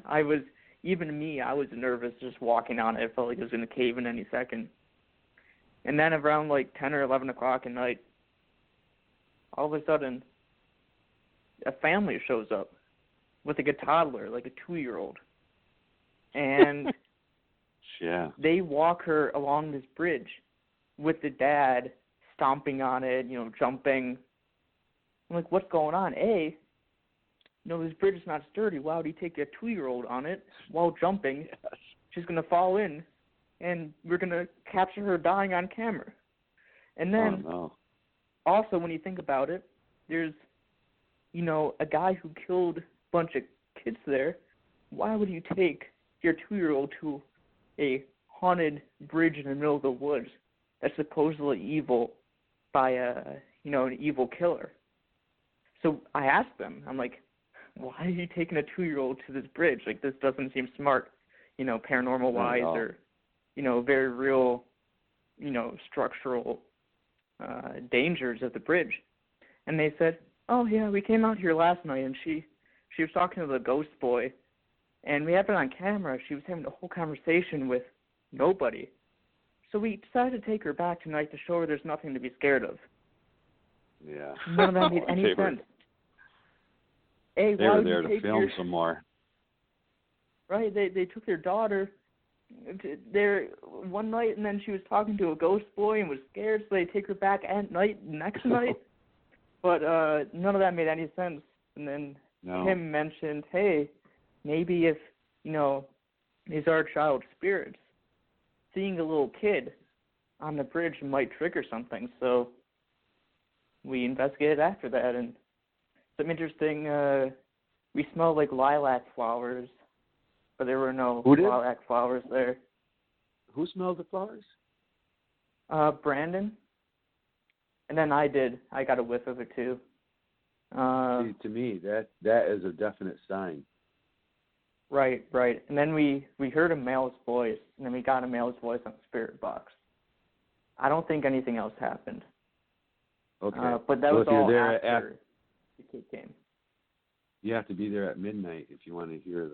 I was nervous just walking on it. I felt like it was going to cave in any second. And then around like 10 or 11 o'clock at night, all of a sudden, a family shows up with like a toddler, like a 2-year-old. And yeah, they walk her along this bridge with the dad stomping on it, jumping. I'm like, what's going on? This bridge is not sturdy. Why would he take a 2-year-old on it while jumping? She's going to fall in, and we're going to capture her dying on camera. And then, also, when you think about it, there's, a guy who killed a bunch of kids there. Why would you take your 2-year-old to a haunted bridge in the middle of the woods that's supposedly evil by an evil killer? So I asked them, I'm like, why are you taking a 2-year-old to this bridge? Like, this doesn't seem smart, paranormal-wise or, very real, structural dangers of the bridge. And they said, oh, yeah, we came out here last night, and she was talking to the ghost boy, and we have it on camera. She was having a whole conversation with nobody. So we decided to take her back tonight to show her there's nothing to be scared of. Yeah. None of that made any sense. Hey, they were there to film some more. Right, they took their daughter there one night, and then she was talking to a ghost boy and was scared, so they take her back at night next night. But none of that made any sense. And then Kim mentioned, hey, maybe if, these are child spirits, seeing a little kid on the bridge might trigger something. So we investigated after that, and some interesting, we smelled like lilac flowers, but there were no lilac flowers there. Who smelled the flowers? Brandon. And then I did. I got a whiff of it too. See, to me, that is a definite sign. Right. And then we heard a male's voice, and then we got a male's voice on the spirit box. I don't think anything else happened. Okay. But that was all there after the kid came. You have to be there at midnight if you want to hear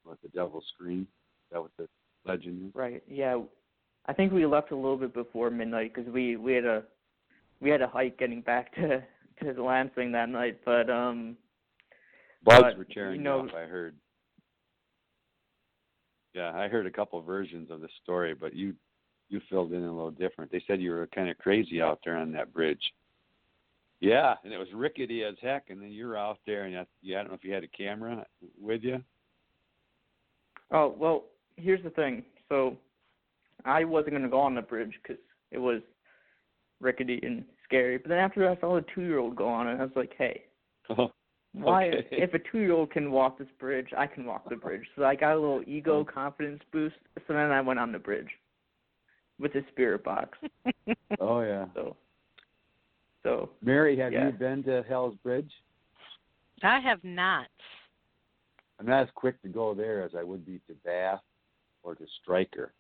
the devil scream. Is that what the legend is? Right. Yeah. I think we left a little bit before midnight because we had a hike getting back to Lansing that night, but bugs were tearing off, I heard. Yeah, I heard a couple of versions of the story, but you filled in a little different. They said you were kind of crazy out there on that bridge. Yeah, and it was rickety as heck, and then you were out there, and I don't know if you had a camera with you. Oh, well, here's the thing. So I wasn't going to go on the bridge because it was rickety and scary. But then after I saw the 2-year-old go on it, I was like, hey, why? If a 2-year-old can walk this bridge, I can walk the bridge. So I got a little ego confidence boost. So then I went on the bridge with the spirit box. Oh, yeah. So Mary, have you been to Hell's Bridge? I have not. I'm not as quick to go there as I would be to Bath or to Stryker.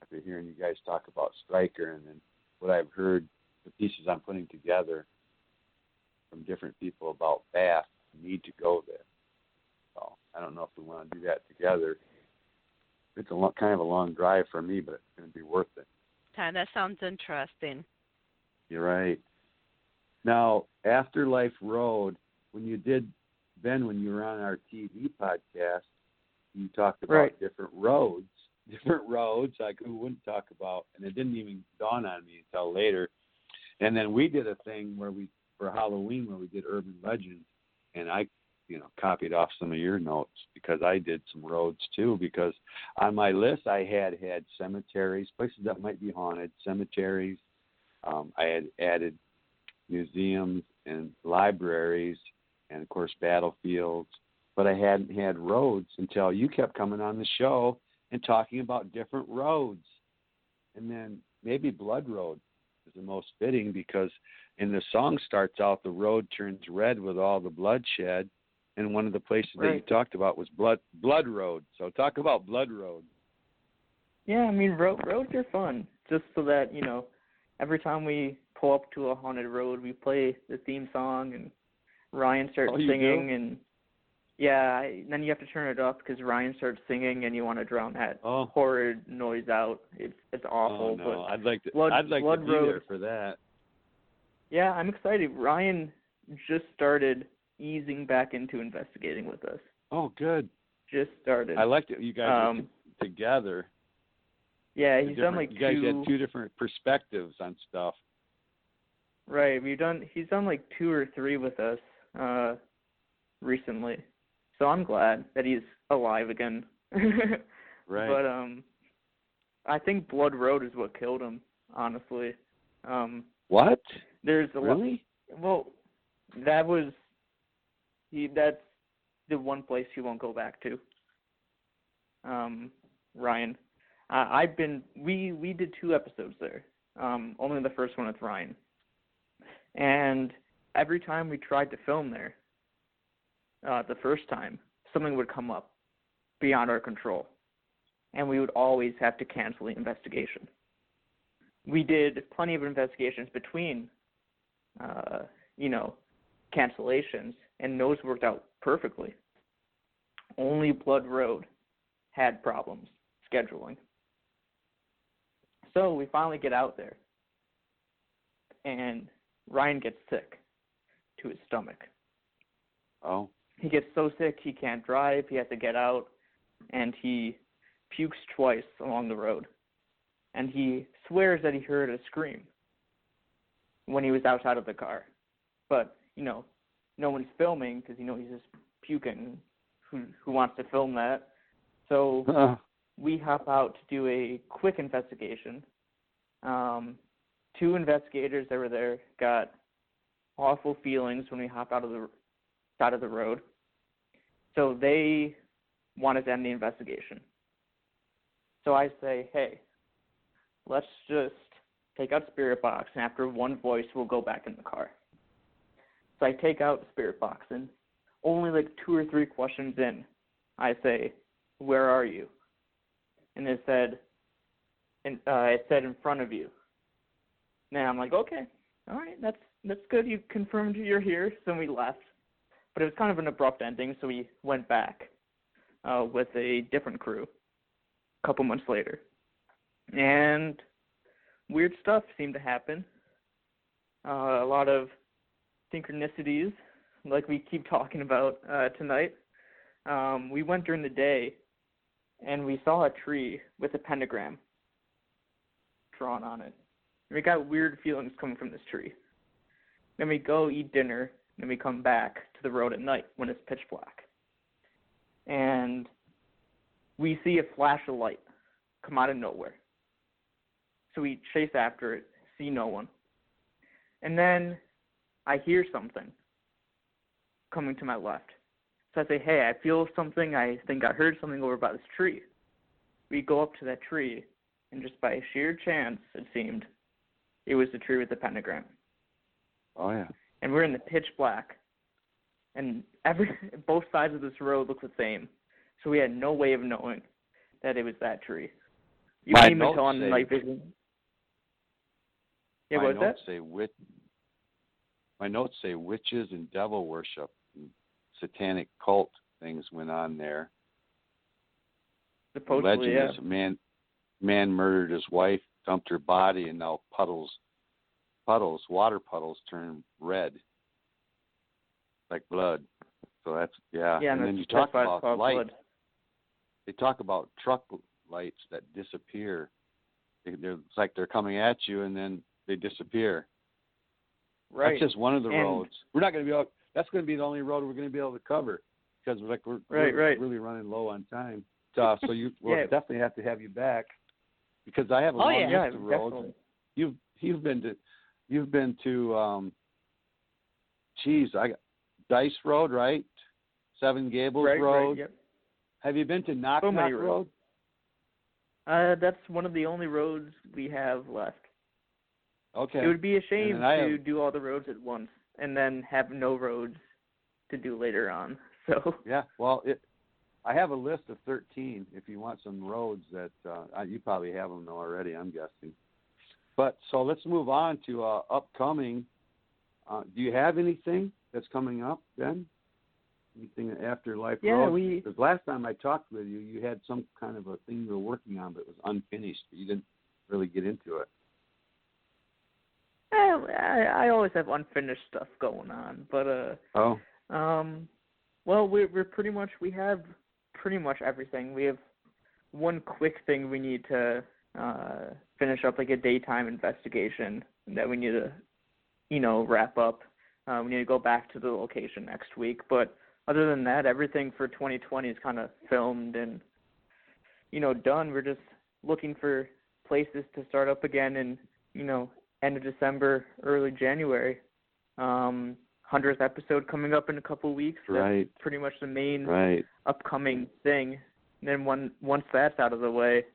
After hearing you guys talk about Stryker and then what I've heard, the pieces I'm putting together from different people about Bath, I need to go there. So I don't know if we want to do that together. It's kind of a long drive for me, but it's going to be worth it. That sounds interesting. You're right. Now, Afterlife Road, when you did, Ben, when you were on our TV podcast, you talked about different roads like who wouldn't talk about, and it didn't even dawn on me until later. And then we did a thing for Halloween where we did urban legends, and I, copied off some of your notes because I did some roads too, because on my list I had cemeteries, places that might be haunted, cemeteries. I had added museums and libraries and, of course, battlefields. But I hadn't had roads until you kept coming on the show and talking about different roads. And then maybe Blood Road is the most fitting because in the song starts out, the road turns red with all the bloodshed. And one of the places that you talked about was Blood Road. So talk about Blood Road. Yeah, I mean, roads are fun. Just so that, every time we pull up to a haunted road, we play the theme song and Ryan starts singing. And then you have to turn it up because Ryan starts singing and you want to drown that horrid noise out. It's awful. Oh, no. But I'd like to be there for that. Yeah, I'm excited. Ryan just started easing back into investigating with us. Oh, good. Just started. I liked it. You guys were together. Yeah, he's done you guys had two different perspectives on stuff. Right. He's done like 2 or 3 with us recently. So I'm glad that he's alive again. Right. But I think Blood Road is what killed him, honestly. What? There's a really? Well, that's the one place he won't go back to. Ryan. We did 2 episodes there. Only the first one with Ryan. And every time we tried to film there, the first time, something would come up beyond our control. And we would always have to cancel the investigation. We did plenty of investigations between, cancellations, and those worked out perfectly. Only Blood Road had problems scheduling. So we finally get out there, and Ryan gets sick to his stomach. Oh. He gets so sick he can't drive, he has to get out, and he pukes twice along the road. And he swears that he heard a scream when he was outside of the car. But, no one's filming because, he's just puking. Who wants to film that? So we hop out to do a quick investigation. 2 investigators that were there got awful feelings when we hop out of the side of the road. So they wanted to end the investigation. So I say, hey, let's just take out Spirit Box, and after one voice, we'll go back in the car. So I take out the Spirit Box, and only like 2 or 3 questions in, I say, where are you? And it said in front of you. Now I'm like, okay, all right, that's good. You confirmed you're here. So we left. But it was kind of an abrupt ending, so we went back with a different crew a couple months later. And weird stuff seemed to happen. A lot of synchronicities, like we keep talking about tonight. We went during the day, and we saw a tree with a pentagram drawn on it. And we got weird feelings coming from this tree. Then we go eat dinner, and we come back to the road at night when it's pitch black. And we see a flash of light come out of nowhere. So we chase after it, see no one. And then I hear something coming to my left. So I say, hey, I feel something. I think I heard something over by this tree. We go up to that tree, and just by sheer chance, it seemed, it was the tree with the pentagram. Oh, yeah. And we're in the pitch black. And both sides of this road look the same. So we had no way of knowing that it was that tree. You My can even tell on the night vision. Yeah, what was that? My notes say witches and devil worship, and satanic cult things went on there. Supposedly, legend is a man murdered his wife, dumped her body, and now puddles puddles, water puddles, turn red, like blood. So that's, yeah. Yeah, and then that's, you talk that's why it's about called light. blood. They talk about truck lights that disappear. It's like they're coming at you and then they disappear. Right. That's just one of the And roads. We're not going to be able. That's going to be the only road we're going to be able to cover because we're really running low on time. So we'll definitely have to have you back because I have a long list of roads. Definitely. You've been to I got Dice Road, right? Seven Gables Road. Right, yep. Have you been to Knock Knock Road? That's one of the only roads we have left. Okay. It would be a shame to do all the roads at once and then have no roads to do later on. So yeah, well, I have a list of 13. If you want some roads that you probably have them already, I'm guessing. But so let's move on to upcoming. Do you have anything that's coming up, Ben? Anything Afterlife Road? Because last time I talked with you, you had some kind of a thing you were working on, but it was unfinished. But you didn't really get into it. I always have unfinished stuff going on, but well, we have pretty much everything. We have one quick thing we need to finish up, like a daytime investigation that we need to, wrap up. We need to go back to the location next week, but other than that, everything for 2020 is kind of filmed and, done. We're just looking for places to start up again in, end of December, early January. 100th episode coming up in a couple of weeks. That's pretty much the main upcoming thing. And then once that's out of the way,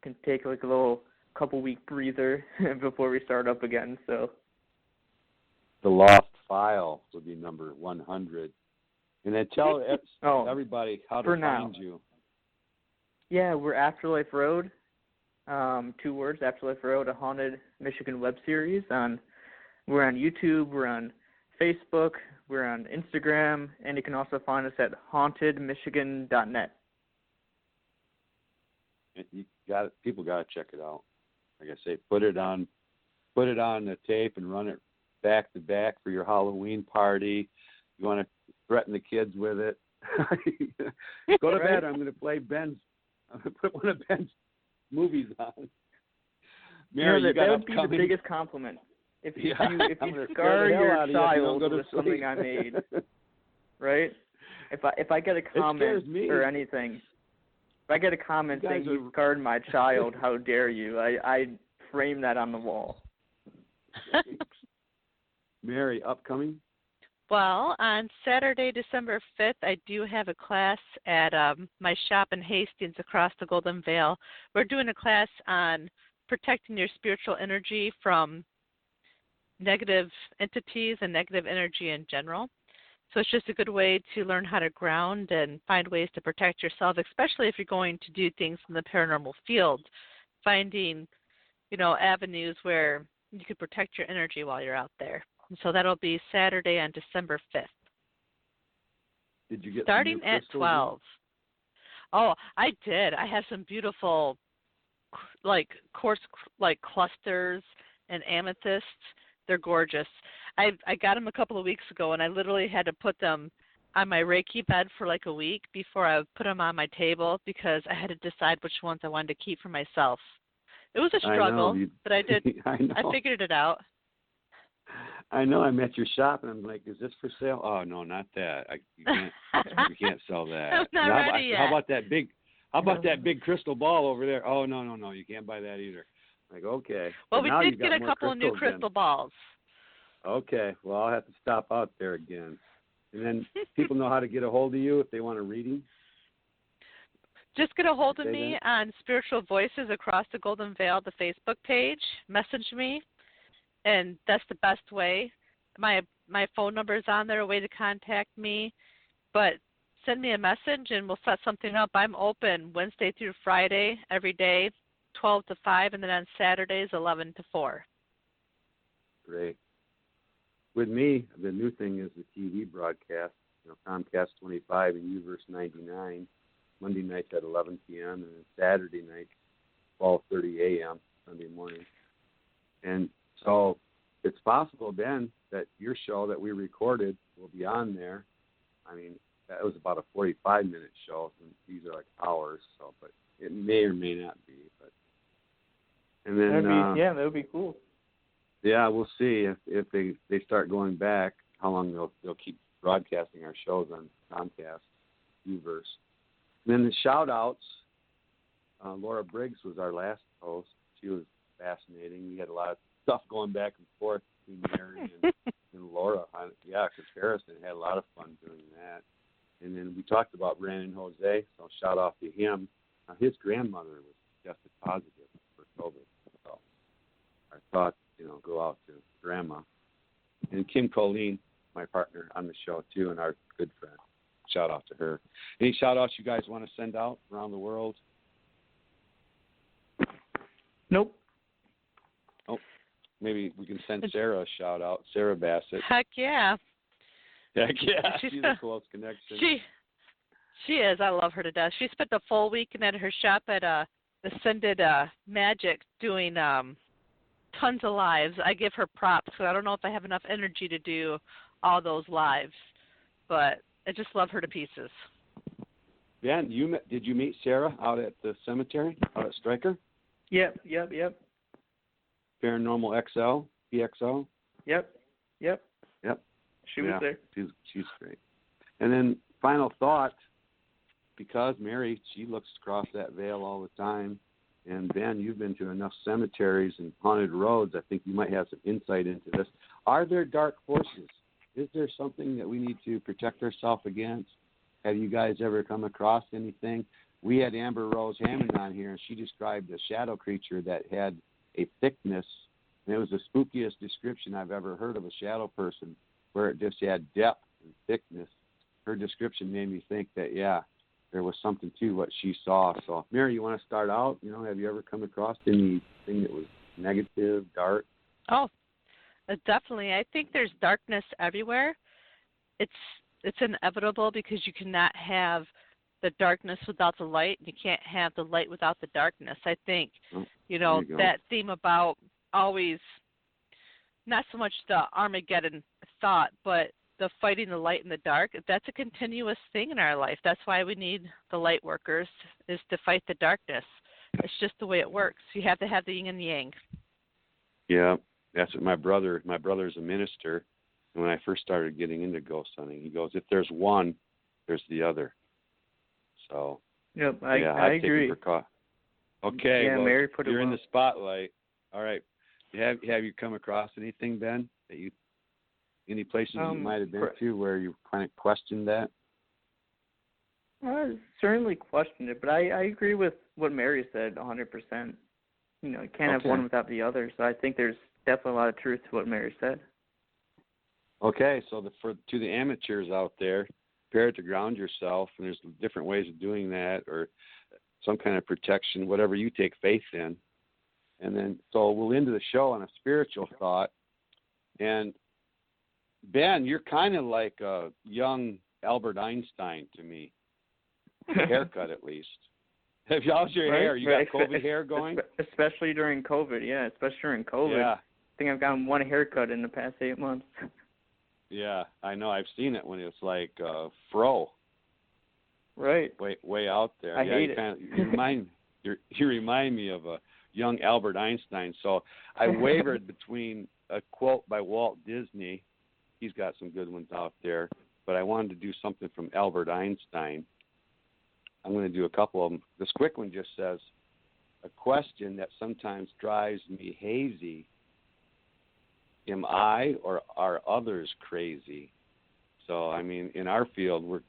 can take like a little couple-week breather before we start up again. So the Lost File will be number 100. And then tell everybody how to find you. Yeah, we're Afterlife Road. 2 words, Afterlife Road, a haunted Michigan web series. We're on YouTube, we're on Facebook, we're on Instagram, and you can also find us at hauntedmichigan.net. People got to check it out. Like I say, put it on the tape and run it back to back for your Halloween party. You want to threaten the kids with it. Go to bed. I'm going to put one of Ben's movies on. Mary, that would be the biggest compliment. If you scar your child with something I made, right? If I get a comment or anything, if I get a comment saying you scarred my child, how dare you? I frame that on the wall. Mary, upcoming? Well, on Saturday, December 5th, I do have a class at my shop in Hastings across the Golden Vale. We're doing a class on protecting your spiritual energy from negative entities and negative energy in general. So it's just a good way to learn how to ground and find ways to protect yourself, especially if you're going to do things in the paranormal field, finding, avenues where you could protect your energy while you're out there. And so that'll be Saturday on December 5th. Did you get starting at 12? Oh, I did. I have some beautiful, quartz, clusters and amethysts. They're gorgeous. I got them a couple of weeks ago, and I literally had to put them on my Reiki bed for like a week before I put them on my table because I had to decide which ones I wanted to keep for myself. It was a struggle, but I did. I figured it out. I know. I'm at your shop, and I'm like, "Is this for sale?" Oh no, not that. You can't sell that. I'm not ready yet. How about that big? How about that big crystal ball over there? Oh no, you can't buy that either. Like, okay. Well, we did get a couple of new crystal balls. Okay. Well, I'll have to stop out there again. And then people know how to get a hold of you if they want a reading. Just get a hold of me on Spiritual Voices Across the Golden Vale, the Facebook page. Message me, and that's the best way. My phone number is on there, a way to contact me. But send me a message, and we'll set something up. I'm open Wednesday through Friday every day, 12 to 5, and then on Saturdays, 11 to 4. Great. With me, the new thing is the TV broadcast, Comcast 25 and Universe 99. Monday nights at 11 p.m. and Saturday night, 12:30 a.m. Sunday morning. And so it's possible, Ben, that your show that we recorded will be on there. I mean, that was about a 45-minute show, and these are like hours, so, but it may or may not be. But and then that would be cool. Yeah, we'll see if they start going back, how long they'll keep broadcasting our shows on Comcast, Uverse. And then the shout-outs, Laura Briggs was our last host. She was fascinating. We had a lot of stuff going back and forth between Mary and Laura. Comparison. Had a lot of fun doing that. And then we talked about Brandon Jose, so shout out to him. His grandmother was tested positive for COVID, so our thoughts, go out to Grandma. And Kim Colleen, my partner on the show too, and our good friend. Shout out to her. Any shout outs you guys want to send out around the world? Nope. Oh, maybe we can send Sarah a shout out. Sarah Bassett. Heck yeah. Heck yeah. She's a close connection. She is. I love her to death. She spent the full weekend at her shop at Ascended Magic doing tons of lives. I give her props because I don't know if I have enough energy to do all those lives, but I just love her to pieces. Ben, did you meet Sarah out at the cemetery, out at Stryker? Yep. Paranormal XL, PXO? Yep. She was there. She's great. And then final thought, because Mary, she looks across that veil all the time, and Ben, you've been to enough cemeteries and haunted roads, I think you might have some insight into this. Are there dark forces? Is there something that we need to protect ourselves against? Have you guys ever come across anything? We had Amber Rose Hammond on here, and she described a shadow creature that had a thickness, and it was the spookiest description I've ever heard of a shadow person, where it just had depth and thickness. Her description made me think that, there was something to what she saw. So, Mary, you want to start out? Have you ever come across anything that was negative, dark? Oh, definitely. I think there's darkness everywhere. It's inevitable because you cannot have the darkness without the light, and you can't have the light without the darkness. I think, that theme about always, not so much the Armageddon thought, but the fighting the light and the dark, that's a continuous thing in our life. That's why we need the light workers, is to fight the darkness. It's just the way it works. You have to have the yin and yang. Yeah, that's what my brother's a minister, and when I first started getting into ghost hunting, he goes, if there's one, there's the other. So, yep, I agree. Okay, yeah, well, Mary put you're it in well. the spotlight. All right. Have you come across anything, Ben, any places you might have been to where you kind of questioned that? I certainly questioned it, but I agree with what Mary said 100%. You can't have one without the other, so I think there's definitely a lot of truth to what Mary said. Okay, so to the amateurs out there, prepare to ground yourself, and there's different ways of doing that, or some kind of protection, whatever you take faith in. And then, so we'll end the show on a spiritual thought. And Ben, you're kind of like a young Albert Einstein to me. The haircut, at least. How's your hair? You got COVID hair going? Especially during COVID, yeah. Especially during COVID. Yeah. I think I've gotten one haircut in the past 8 months. Yeah, I know. I've seen it when it's like fro. Right. Way out there. I hate it. You remind me of a young Albert Einstein. So I wavered between a quote by Walt Disney. He's got some good ones out there. But I wanted to do something from Albert Einstein. I'm going to do a couple of them. This quick one just says, a question that sometimes drives me hazy. Am I or are others crazy? So, I mean, in our field, we're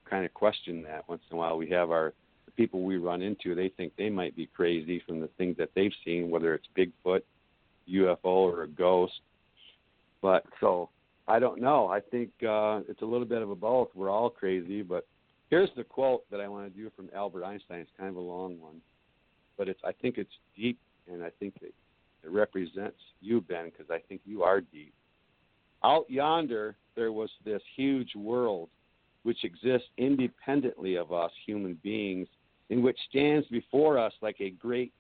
kind of questioning that once in a while. We have the people we run into, they think they might be crazy from the things that they've seen, whether it's Bigfoot, UFO, or a ghost. But so I don't know. I think it's a little bit of a both. We're all crazy. But here's the quote that I want to do from Albert Einstein. It's kind of a long one. But I think it's deep, and I think that it represents you, Ben, because I think you are deep. Out yonder, there was this huge world which exists independently of us human beings, and which stands before us like a great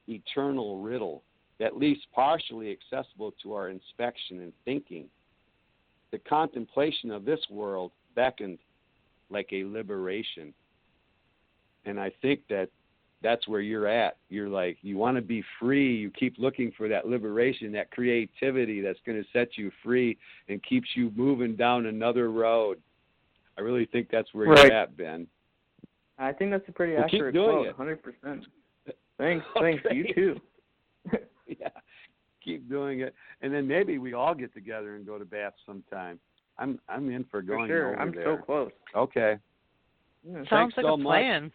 eternal riddle. at least partially accessible to our inspection and thinking. The contemplation of this world beckoned like a liberation. And I think that's where you're at. You're like, you want to be free. You keep looking for that liberation, that creativity that's going to set you free and keeps you moving down another road. I really think that's where you're at, Ben. I think that's a pretty accurate quote, 100%. Thanks. Thanks. You too. Yeah, keep doing it, and then maybe we all get together and go to Bath sometime. I'm in for going. For sure, over I'm there. so close. Okay. Yeah. Sounds Thanks like so a much. plan.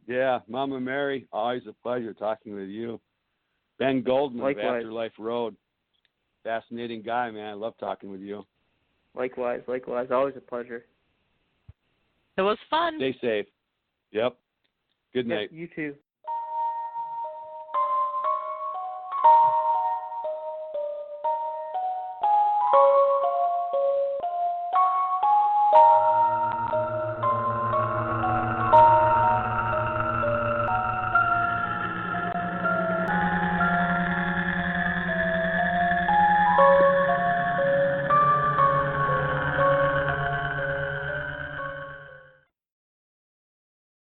Yeah, Mama Mary, always a pleasure talking with you. Ben Goldman of Likewise. Afterlife Road, fascinating guy, man. I love talking with you. Likewise. Always a pleasure. It was fun. Stay safe. Yep. Good night. You too.